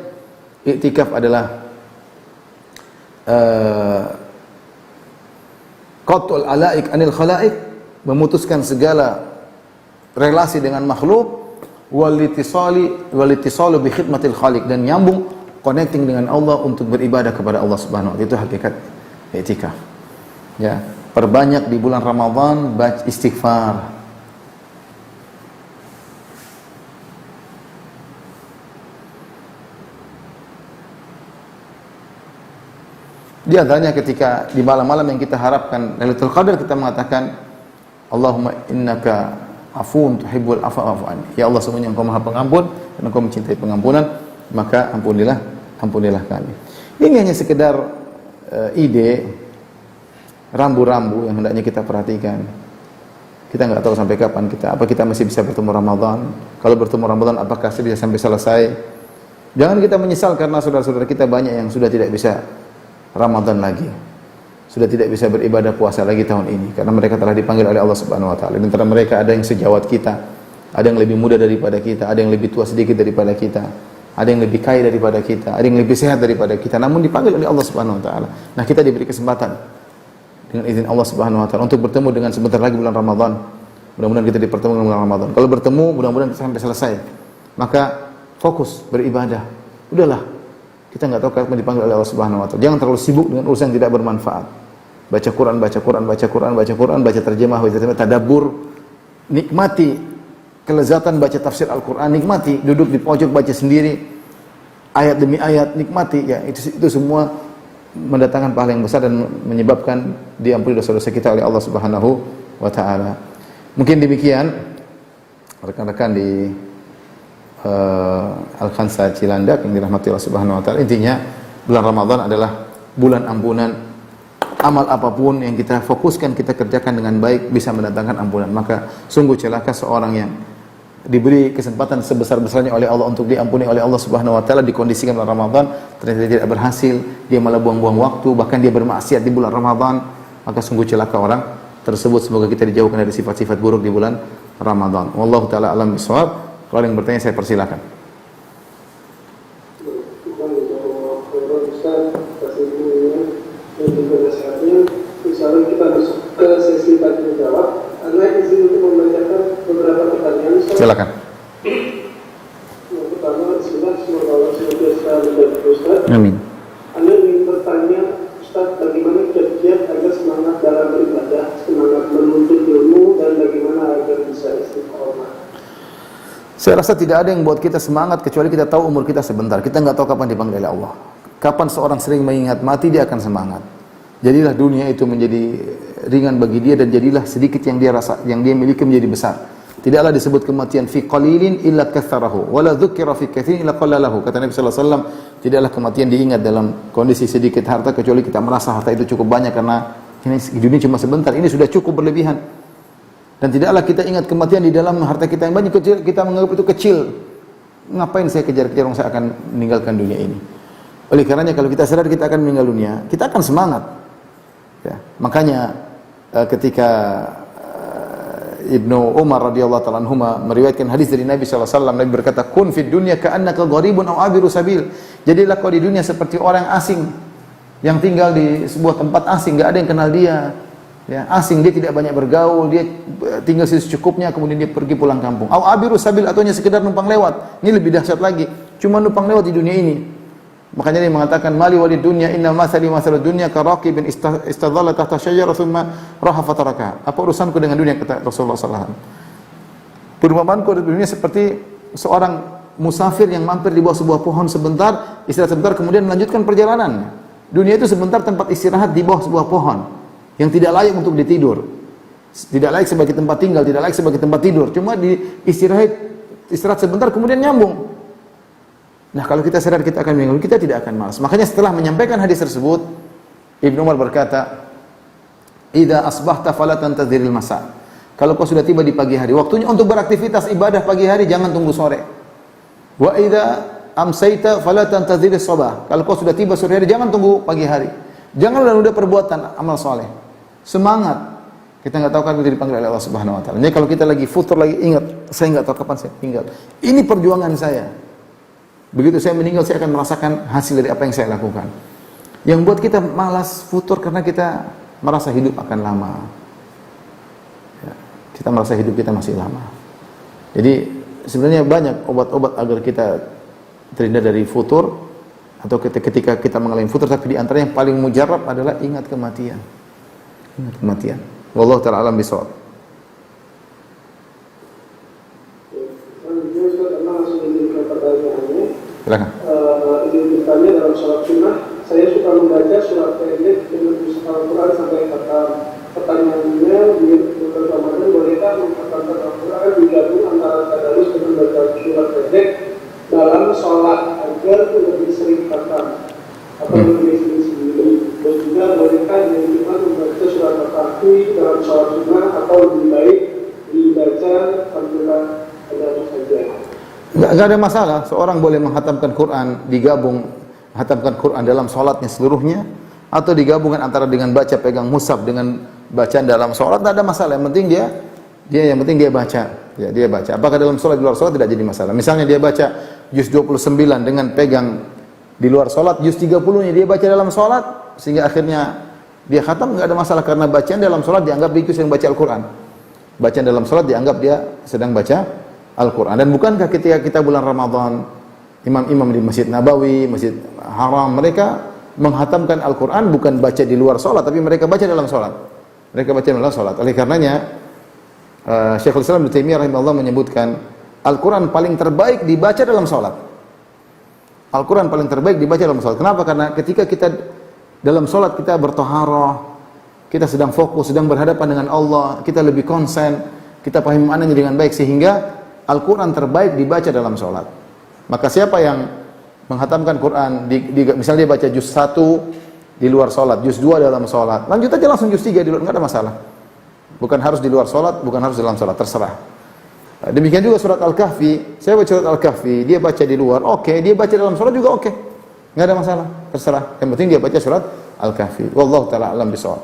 i'tikaf adalah qat'ul alaik anil khalaik, memutuskan segala relasi dengan makhluk, wal-ittisalu bi khidmatil khaliq, dan nyambung connecting dengan Allah untuk beribadah kepada Allah Subhanahu wa taala. Itu hakikat i'tikaf. Ya, perbanyak di bulan Ramadan baca istighfar. Di antaranya ketika di malam-malam yang kita harapkan Lailatul Qadar, kita mengatakan Allahumma innaka afun tuhibbul afwa fa'fu anni. Ya Allah, semuanya Engkau Maha Pengampun dan Engkau mencintai pengampunan, maka ampunilah kami. Ini hanya sekedar ide rambu-rambu yang hendaknya kita perhatikan. Kita nggak tahu sampai kapan apa kita masih bisa bertemu Ramadan. Kalau bertemu Ramadan apakah bisa sampai selesai? Jangan kita menyesal karena saudara-saudara kita banyak yang sudah tidak bisa Ramadan lagi. Sudah tidak bisa beribadah puasa lagi tahun ini karena mereka telah dipanggil oleh Allah Subhanahu wa taala. Di antara mereka ada yang sejawat kita, ada yang lebih muda daripada kita, ada yang lebih tua sedikit daripada kita, ada yang lebih kaya daripada kita, ada yang lebih sehat daripada kita, namun dipanggil oleh Allah Subhanahu wa taala. Nah, kita diberi kesempatan dengan izin Allah Subhanahu wa taala untuk bertemu dengan sebentar lagi bulan Ramadan. Mudah-mudahan kita dipertemukan dengan bulan Ramadan. Kalau bertemu, mudah-mudahan sampai selesai. Maka fokus beribadah. Udahlah. Kita enggak tahu kapan dipanggil oleh Allah Subhanahu wa taala. Jangan terlalu sibuk dengan urusan yang tidak bermanfaat. Baca Quran, baca Quran, baca Quran, baca Quran, baca terjemah, baca tadabbur. Nikmati kelezatan baca tafsir Al-Qur'an, nikmati duduk di pojok baca sendiri ayat demi ayat, nikmati ya. Itu semua mendatangkan pahala yang besar dan menyebabkan diampuni dosa-dosa kita oleh Allah Subhanahu wa taala. Mungkin demikian rekan-rekan di Al-Khansa Cilandak yang dirahmati Allah Subhanahu wa taala. Intinya bulan Ramadan adalah bulan ampunan. Amal apapun yang kita fokuskan, kita kerjakan dengan baik bisa mendatangkan ampunan. Maka sungguh celaka seorang yang diberi kesempatan sebesar-besarnya oleh Allah untuk diampuni oleh Allah Subhanahu wa taala, dikondisikan bulan Ramadan ternyata tidak berhasil, dia malah buang-buang waktu, bahkan dia bermaksiat di bulan Ramadan. Maka sungguh celaka orang tersebut. Semoga kita dijauhkan dari sifat-sifat buruk di bulan Ramadan. Wallahu taala alam bisawab. Kalau ada yang bertanya saya persilakan. Misalnya kita masuk ke sesi tanya jawab, Anda izin untuk membacakan beberapa pertanyaan. Silakan. Yang pertama, semoga Allah senantiasa menjaga Ustaz. Amin. Anda ingin bertanya, Ustaz, bagaimana kiat-kiat agar semangat dalam beribadah, semangat menuntut ilmu, dan bagaimana agar bisa istiqomah? Saya rasa tidak ada yang buat kita semangat kecuali kita tahu umur kita sebentar. Kita nggak tahu kapan dipanggil oleh Allah. Kapan seorang sering mengingat mati, dia akan semangat. Jadilah dunia itu menjadi ringan bagi dia dan jadilah sedikit yang dia rasa, yang dia miliki menjadi besar. Tidaklah disebut kematian fi qalilin illa katsarahu wala dzukira fi katsirin illa qallalahu. Kata Nabi sallallahu alaihi wasallam, tidaklah kematian diingat dalam kondisi sedikit harta kecuali kita merasa harta itu cukup banyak karena ini dunia cuma sebentar, ini sudah cukup berlebihan. Dan tidaklah kita ingat kematian di dalam harta kita yang banyak kecil, kita menganggap itu kecil. Ngapain saya kejar-kejar orang, saya akan meninggalkan dunia ini. Oleh karenanya kalau kita sadar kita akan meninggal dunia, kita akan semangat. Ya, makanya ketika Ibnu Umar radhiyallahu ta'ala anhuma meriwayatkan hadis dari Nabi sallallahu alaihi wasallam, Nabi berkata, "Kun fid dunya ka'annaka gharibun aw abiru sabil." Jadilah kau di dunia seperti orang asing yang tinggal di sebuah tempat asing, enggak ada yang kenal dia. Ya, asing, dia tidak banyak bergaul, dia tinggal secukupnya, kemudian dia pergi pulang kampung. Aw abiru sabil, atau hanya sekedar numpang lewat. Ini lebih dahsyat lagi. Cuma numpang lewat di dunia ini. Makanya dia mengatakan mali walid dunya inna masali masalud dunya karaqibin istadhalla tahta syajarah thumma raha fataraka. Apa urusanku dengan dunia, kata Rasulullah sallallahu alaihi wasallam. Perumpamanku di dunia seperti seorang musafir yang mampir di bawah sebuah pohon sebentar, istirahat sebentar kemudian melanjutkan perjalanan. Dunia itu sebentar tempat istirahat di bawah sebuah pohon yang tidak layak untuk ditidur. Tidak layak sebagai tempat tinggal, tidak layak sebagai tempat tidur. Cuma di istirahat sebentar kemudian nyambung. Nah, kalau kita sadar kita akan meninggal, kita tidak akan malas. Makanya setelah menyampaikan hadis tersebut, Ibnu Umar berkata, "Idza asbahta fala tantadhiril masa." Kalau kau sudah tiba di pagi hari, waktunya untuk beraktivitas ibadah pagi hari, jangan tunggu sore. Wa idza amsayta fala tantadhiris sabah. Kalau kau sudah tiba sore hari, jangan tunggu pagi hari. Jangan menunda perbuatan amal soleh. Semangat. Kita enggak tahu kapan kita dipanggil oleh Allah Subhanahu wa taala. Jadi kalau kita lagi futur, lagi ingat, saya enggak tahu kapan saya tinggal. Ini perjuangan saya. Begitu saya meninggal, saya akan merasakan hasil dari apa yang saya lakukan. Yang buat kita malas futur karena kita merasa hidup akan lama. Ya, kita merasa hidup kita masih lama. Jadi sebenarnya banyak obat-obat agar kita terhindar dari futur atau ketika kita mengalami futur, tapi di antara yang paling mujarab adalah ingat kematian. Ingat kematian. Wallahu ta'ala alam bisawab. Silakan. Izin bertanya, dalam sholat sunnah, saya suka membaca surat pendek dengan Al-Quran sampai khatam. Pertanyaannya, di bulan Ramadan bolehkah mengkhatamkan Al-Quran digabung antara tadarus dengan baca surat pendek dalam sholat agar lebih sering khatam atau lebih sendiri, dan juga bolehkah yang cuma membaca surat Al-Kahfi dalam sholat sunnah atau lebih baik dibaca sambil ada saja. Enggak ada masalah, seorang boleh menghatamkan Quran, digabung menghatamkan Quran dalam sholatnya seluruhnya, atau digabungkan antara dengan baca pegang mushaf dengan bacaan dalam sholat, tidak ada masalah. Yang penting yang penting dia baca, ya dia baca. Apakah dalam sholat di luar sholat tidak jadi masalah. Misalnya dia baca juz 29 dengan pegang di luar sholat, juz 30-nya dia baca dalam sholat, sehingga akhirnya dia khatam, enggak ada masalah karena bacaan dalam sholat dianggap dia sedang baca Al-Quran. Bacaan dalam sholat dianggap dia sedang baca Al-Quran. Dan bukankah ketika kita bulan Ramadan, imam-imam di Masjid Nabawi, Masjid Haram, mereka menghatamkan Al-Quran bukan baca di luar sholat, tapi mereka baca dalam sholat. Mereka baca dalam sholat. Oleh karenanya, Syekhul Islam Ibnu Taimiyah rahimahullah menyebutkan, Al-Quran paling terbaik dibaca dalam sholat. Al-Quran paling terbaik dibaca dalam sholat. Kenapa? Karena ketika kita dalam sholat kita bertoharoh, kita sedang fokus, sedang berhadapan dengan Allah, kita lebih konsen, kita pahami maknanya dengan baik, sehingga Al-Quran terbaik dibaca dalam sholat. Maka siapa yang menghatamkan Quran, misalnya dia baca juz 1 di luar sholat, juz 2 dalam sholat, lanjut aja langsung juz 3 di luar, enggak ada masalah. Bukan harus di luar sholat, bukan harus dalam sholat, terserah. Demikian juga surat Al-Kahfi, saya baca surat Al-Kahfi, dia baca di luar, oke, dia baca dalam sholat juga oke. Enggak ada masalah, terserah. Yang penting dia baca surat Al-Kahfi. Wallahu ta'ala alam bisawab.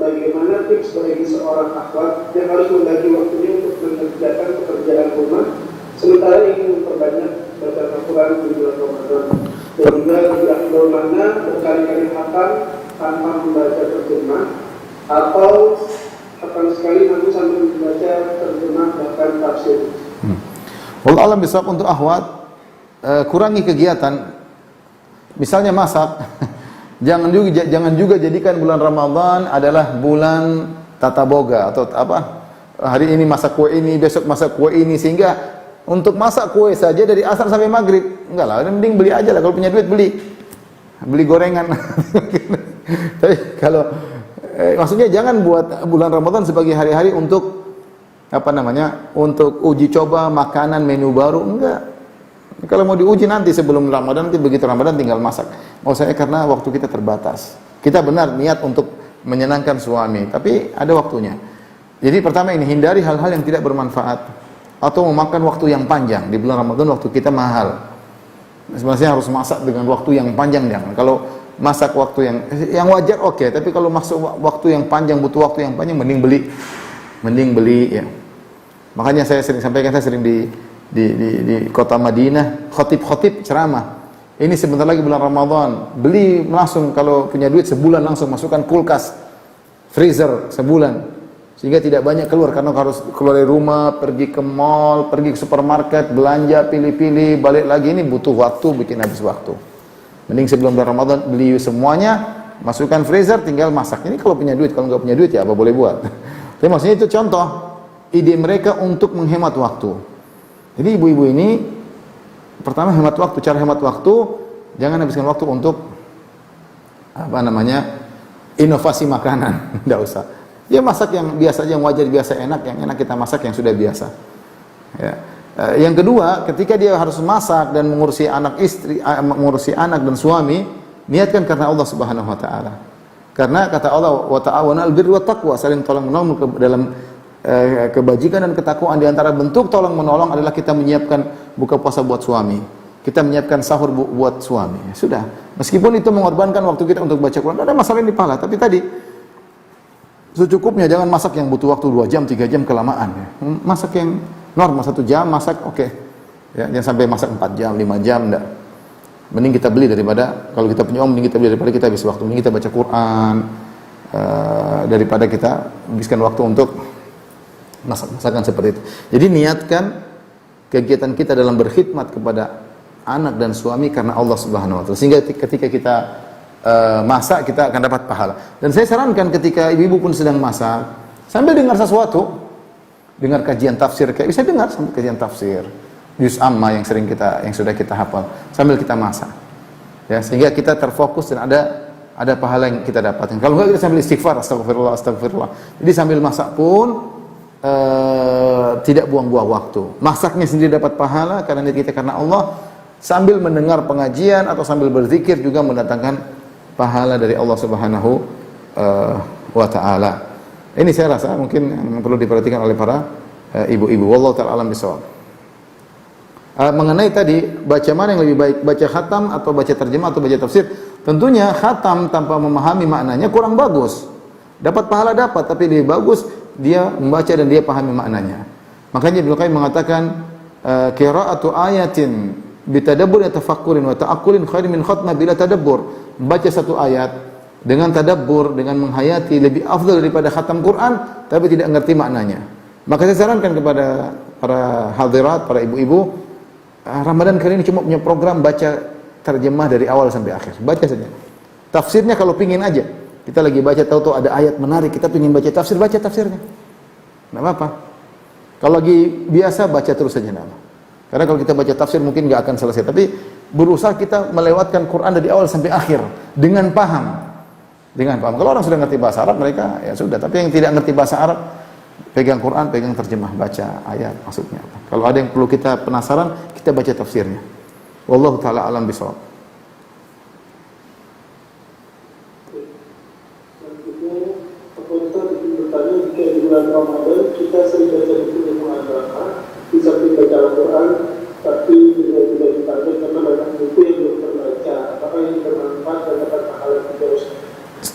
Bagaimana tips bagi seorang akhwat yang harus membagi waktunya untuk mengerjakan pekerjaan rumah sementara ingin memperbanyak baca Al-Quran di bulan Ramadan, dan juga tidak mana berkali-kali khatam tanpa membaca terjemah, atau khatam sekali namun sambil membaca terjemah bahkan tafsir. Wallahu a'lam bishawab. Untuk akhwat, kurangi kegiatan, misalnya masak. Jangan juga jadikan bulan Ramadan adalah bulan tata boga atau apa? Hari ini masak kue ini, besok masak kue ini, sehingga untuk masak kue saja dari asar sampai maghrib. Enggak lah, mending beli aja lah, kalau punya duit beli gorengan. Tapi kalau maksudnya jangan buat bulan Ramadan sebagai hari-hari untuk untuk uji coba makanan, menu baru, enggak. Kalau mau diuji nanti sebelum Ramadan, nanti begitu Ramadan tinggal masak. Mau saya karena waktu kita terbatas. Kita benar niat untuk menyenangkan suami, tapi ada waktunya. Jadi pertama ini, hindari hal-hal yang tidak bermanfaat atau memakan waktu yang panjang. Di bulan Ramadan waktu kita mahal. Sebenarnya harus masak dengan waktu yang panjang, jangan. Kalau masak waktu yang wajar oke, tapi kalau masak waktu yang panjang, butuh waktu yang panjang, mending beli ya. Makanya saya sering sampaikan, saya sering di kota Madinah, khotib ceramah. Ini sebentar lagi bulan Ramadan, beli langsung, kalau punya duit sebulan langsung masukkan kulkas, freezer sebulan, sehingga tidak banyak keluar, karena harus keluar dari rumah, pergi ke mall, pergi ke supermarket, belanja, pilih-pilih, balik lagi, ini butuh waktu, bikin habis waktu. Mending sebelum bulan Ramadan beli semuanya, masukkan freezer, tinggal masak. Ini kalau punya duit, kalau nggak punya duit ya apa boleh buat. Tapi maksudnya itu contoh ide mereka untuk menghemat waktu. Jadi ibu-ibu ini pertama hemat waktu, cara hemat waktu, jangan habiskan waktu untuk inovasi makanan, tidak usah. Ya masak yang biasa aja, yang wajar, biasa, enak, yang enak kita masak yang sudah biasa. Ya. Yang kedua, ketika dia harus masak dan mengurusi anak istri, mengurusi anak dan suami, niatkan karena Allah Subhanahu wa taala. Karena kata Allah, wa ta'awanu 'alal birri wat taqwa, saling tolong menolong dalam kebajikan dan ketakwaan. Di antara bentuk tolong menolong adalah kita menyiapkan buka puasa buat suami, kita menyiapkan sahur buat suami. Sudah, meskipun itu mengorbankan waktu kita untuk baca Quran, ada masalah di pahala. Tapi tadi secukupnya, jangan masak yang butuh waktu 2 jam, 3 jam kelamaan. Masak yang normal 1 jam masak, oke. Ya, jangan sampai masak 4 jam, 5 jam, enggak. Mending kita beli daripada, kalau kita punya uang, mending kita beli daripada kita habis waktu. Mending kita baca Quran daripada kita habiskan waktu untuk masakan seperti itu. Jadi niatkan kegiatan kita dalam berkhidmat kepada anak dan suami karena Allah Subhanahu wa taala. Sehingga ketika kita masak, kita akan dapat pahala. Dan saya sarankan ketika ibu-ibu pun sedang masak, sambil dengar sesuatu, dengar kajian tafsir, kayak bisa dengar sambil kajian tafsir, juz amma yang sudah kita hafal sambil kita masak. Ya, sehingga kita terfokus dan ada pahala yang kita dapatkan. Kalau enggak, kita sambil istighfar, astagfirullah. Jadi sambil masak pun tidak buang-buang waktu. Masaknya sendiri dapat pahala karena niat kita karena Allah, sambil mendengar pengajian atau sambil berzikir juga mendatangkan pahala dari Allah Subhanahu wa taala. Ini saya rasa mungkin yang perlu diperhatikan oleh para ibu-ibu. Wallahu taala alam bisawab. Mengenai tadi baca mana yang lebih baik, baca khatam atau baca terjemah atau baca tafsir? Tentunya khatam tanpa memahami maknanya kurang bagus. Dapat pahala dapat, tapi lebih bagus dia membaca dan dia pahami maknanya. Makanya Ibnu Qayyim mengatakan qira'atu ayatin bitadabbur yatafakkurin wa ta'aqqulin khair min khatmah bila tadabbur. Membaca satu ayat dengan tadabbur, dengan menghayati lebih afdal daripada khatam Quran tapi tidak mengerti maknanya. Maka saya sarankan kepada para hadirat, para ibu-ibu, Ramadan kali ini cuma punya program baca terjemah dari awal sampai akhir. Baca saja. Tafsirnya kalau pingin aja. Kita lagi baca tahu-tahu ada ayat menarik, kita pingin baca tafsirnya. Enggak apa-apa. Kalau lagi biasa baca terus saja nama. Karena kalau kita baca tafsir mungkin enggak akan selesai, tapi berusaha kita melewatkan Quran dari awal sampai akhir dengan paham. Kalau orang sudah ngerti bahasa Arab mereka ya sudah, tapi yang tidak ngerti bahasa Arab pegang Quran, pegang terjemah, baca ayat maksudnya apa. Kalau ada yang perlu kita penasaran, kita baca tafsirnya. Wallahu taala alam bisawab. Jika di bulan Ramadan kita sering baca buku ilmu agama, di samping baca Al-Quran, tapi juga tidak ditarget karena banyak buku yang belum terbaca. Apakah ini bermanfaat dan dapat pahala terus?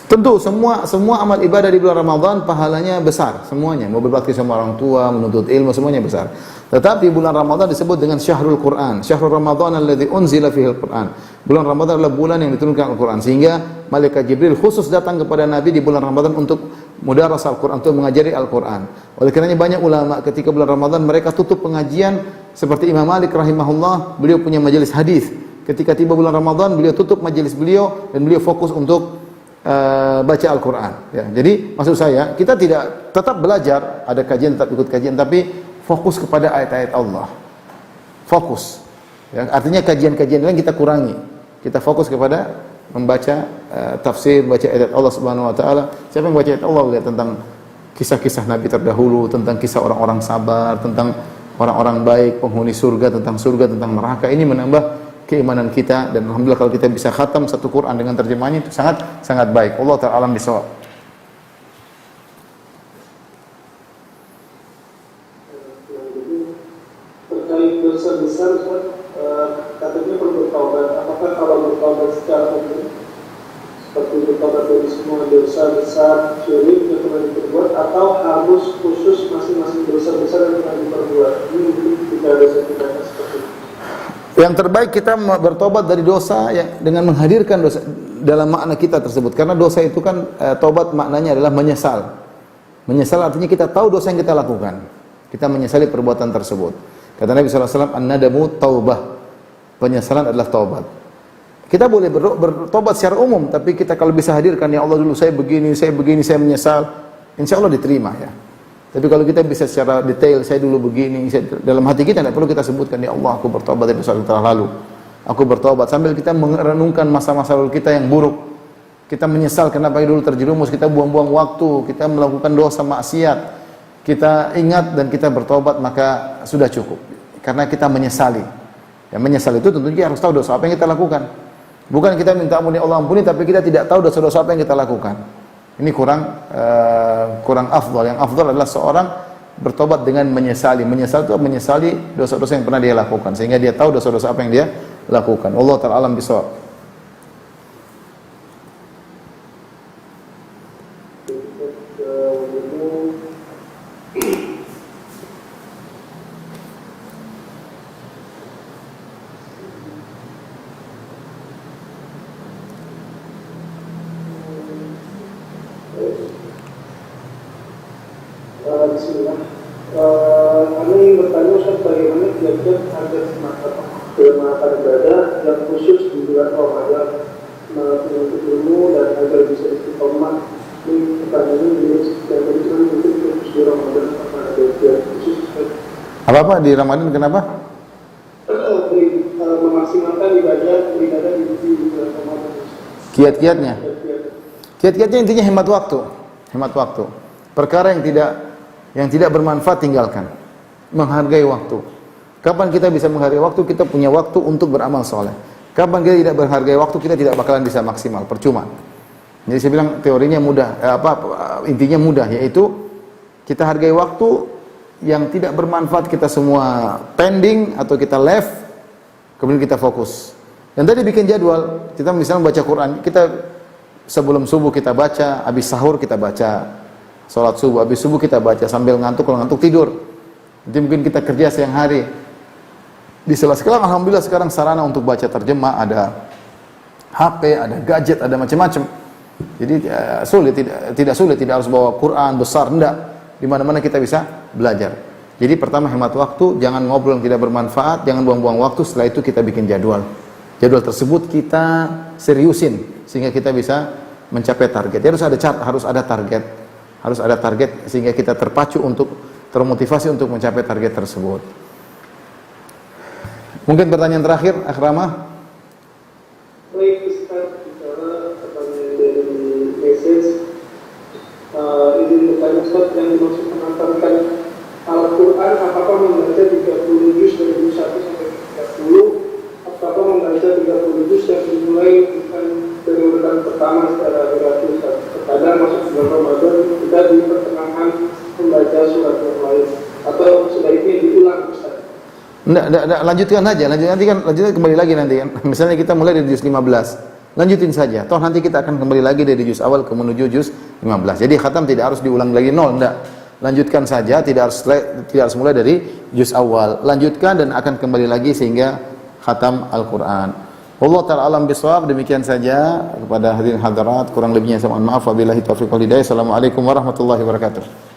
Tentu semua amal ibadah di bulan Ramadan pahalanya besar semuanya. Mau berbakti sama orang tua, menuntut ilmu semuanya besar. Tetapi bulan Ramadan disebut dengan Syahrul Quran. Syahrul Ramadan alladzi unzila fihi al-Quran. Bulan Ramadan adalah bulan yang diturunkan Al-Quran, sehingga malaikat Jibril khusus datang kepada Nabi di bulan Ramadan untuk mudarasah Al-Quran, untuk mengajari Al-Quran. Oleh karenanya banyak ulama ketika bulan Ramadan mereka tutup pengajian, seperti Imam Malik rahimahullah, beliau punya majelis hadis. Ketika tiba bulan Ramadan, beliau tutup majelis beliau dan beliau fokus untuk baca Al-Quran. Ya, jadi maksud saya, kita tidak tetap belajar, ada kajian tetap ikut kajian, tapi fokus kepada ayat-ayat Allah. Fokus. Ya, artinya kajian-kajian lain kita kurangi. Kita fokus kepada membaca tafsir, baca ayat Allah Subhanahu wa taala. Siapa yang baca ayat Allah lihat tentang kisah-kisah nabi terdahulu, tentang kisah orang-orang sabar, tentang orang-orang baik, penghuni surga, tentang neraka. Ini menambah keimanan kita, dan alhamdulillah kalau kita bisa khatam satu Quran dengan terjemahnya itu sangat baik. Allah taala alam bisawab. Terkait dosa besar, katanya perlu bertaubat. Apakah kalau bertaubat secara umum, seperti bertaubat dari semua dosa besar syirik yang pernah diperbuat, atau harus khusus masing-masing dosa besar yang pernah diperbuat? Ini mungkin tidak ada sertifikat seperti itu. Yang terbaik kita bertobat dari dosa yang dengan menghadirkan dosa dalam makna kita tersebut. Karena dosa itu kan tobat maknanya adalah menyesal. Menyesal artinya kita tahu dosa yang kita lakukan. Kita menyesali perbuatan tersebut. Kata Nabi SAW, an-nadamu taubah. Penyesalan adalah taubat. Kita boleh bertobat secara umum, tapi kita kalau bisa hadirkan, ya Allah dulu saya begini, saya menyesal, insya Allah diterima ya. Tapi kalau kita bisa secara detail, saya dulu begini, dalam hati kita tidak perlu kita sebutkan, ya Allah aku bertobat dari dosa yang telah lalu. Aku bertobat, sambil kita merenungkan masa-masa lalu kita yang buruk. Kita menyesal kenapa dulu terjerumus, kita buang-buang waktu, kita melakukan dosa maksiat. Kita ingat dan kita bertobat, maka sudah cukup. Karena kita menyesali. Ya, menyesal itu tentunya harus tahu dosa apa yang kita lakukan. Bukan kita minta ampuni Allah ampuni, tapi kita tidak tahu dosa-dosa apa yang kita lakukan. Ini kurang afdal. Yang afdal adalah seorang bertobat dengan menyesali. Menyesal itu menyesali dosa-dosa yang pernah dia lakukan, sehingga dia tahu dosa-dosa apa yang dia lakukan. Allah ta'ala alam bisawab. Bismillah. Kami ingin bertanya Ustaz, bagaimana kiat-kiat agar semangat ibadah yang khusus di bulan Ramadan menuntut ilmu dan agar bisa istiqomah. Ini pertanyaannya menurut dan bagaimana mungkin khusus di Ramadan, apa ada kiat khusus? Apa di Ramadan kenapa? Memaksimalkan ibadah di bulan Ramadan. Kiat-kiatnya intinya hemat waktu. Perkara yang tidak Yang tidak bermanfaat tinggalkan. Menghargai waktu. Kapan kita bisa menghargai waktu? Kita punya waktu untuk beramal soleh. Kapan kita tidak berhargai waktu, kita tidak bakalan bisa maksimal, percuma. Jadi saya bilang teorinya mudah, intinya mudah, yaitu kita hargai waktu yang tidak bermanfaat, kita semua pending atau kita left, kemudian kita fokus. Dan tadi bikin jadwal, kita misalnya baca Quran, kita sebelum subuh kita baca, habis sahur kita baca, sholat subuh, habis subuh kita baca, sambil ngantuk, kalau ngantuk tidur. Jadi mungkin kita kerja siang hari. Di sela-sela alhamdulillah sekarang sarana untuk baca terjemah, ada HP, ada gadget, ada macam-macam. Jadi tidak sulit, tidak harus bawa Quran besar, enggak. Di mana-mana kita bisa belajar. Jadi pertama hemat waktu, jangan ngobrol yang tidak bermanfaat, jangan buang-buang waktu. Setelah itu kita bikin jadwal. Jadwal tersebut kita seriusin sehingga kita bisa mencapai target. Harus ada target. Harus ada target sehingga kita termotivasi untuk mencapai target tersebut. Mungkin pertanyaan terakhir, Akhrama. Baik, Ustaz, bicara pertanyaan dari message. Izin bertanya, Ustaz, yang dimaksud mengantarkan Al-Quran, apakah membaca 30 juz dari juz 1 sampai 30? Apakah membaca 30 juz yang dimulai bukan dari urutan pertama secara gratis? Terkadang masuk bulan Ramadan, kita di pertengahan membaca surat yang lain. Atau sebaiknya diulang, Ustaz? Enggak, lanjutkan aja. Lanjutkan kembali lagi nanti kan. Misalnya kita mulai dari juz 15. Lanjutin saja. Toh nanti kita akan kembali lagi dari juz awal ke menuju juz 15. Jadi khatam tidak harus diulang lagi nol, enggak. Lanjutkan saja, tidak harus mulai dari juz awal. Lanjutkan dan akan kembali lagi sehingga khatam Al-Qur'an. Wallahu ta'ala alam bisawab. Demikian saja kepada hadirin hadirat, kurang lebihnya saya mohon maaf. Wabillahi taufiq wal hidayah. Assalamualaikum warahmatullahi wabarakatuh.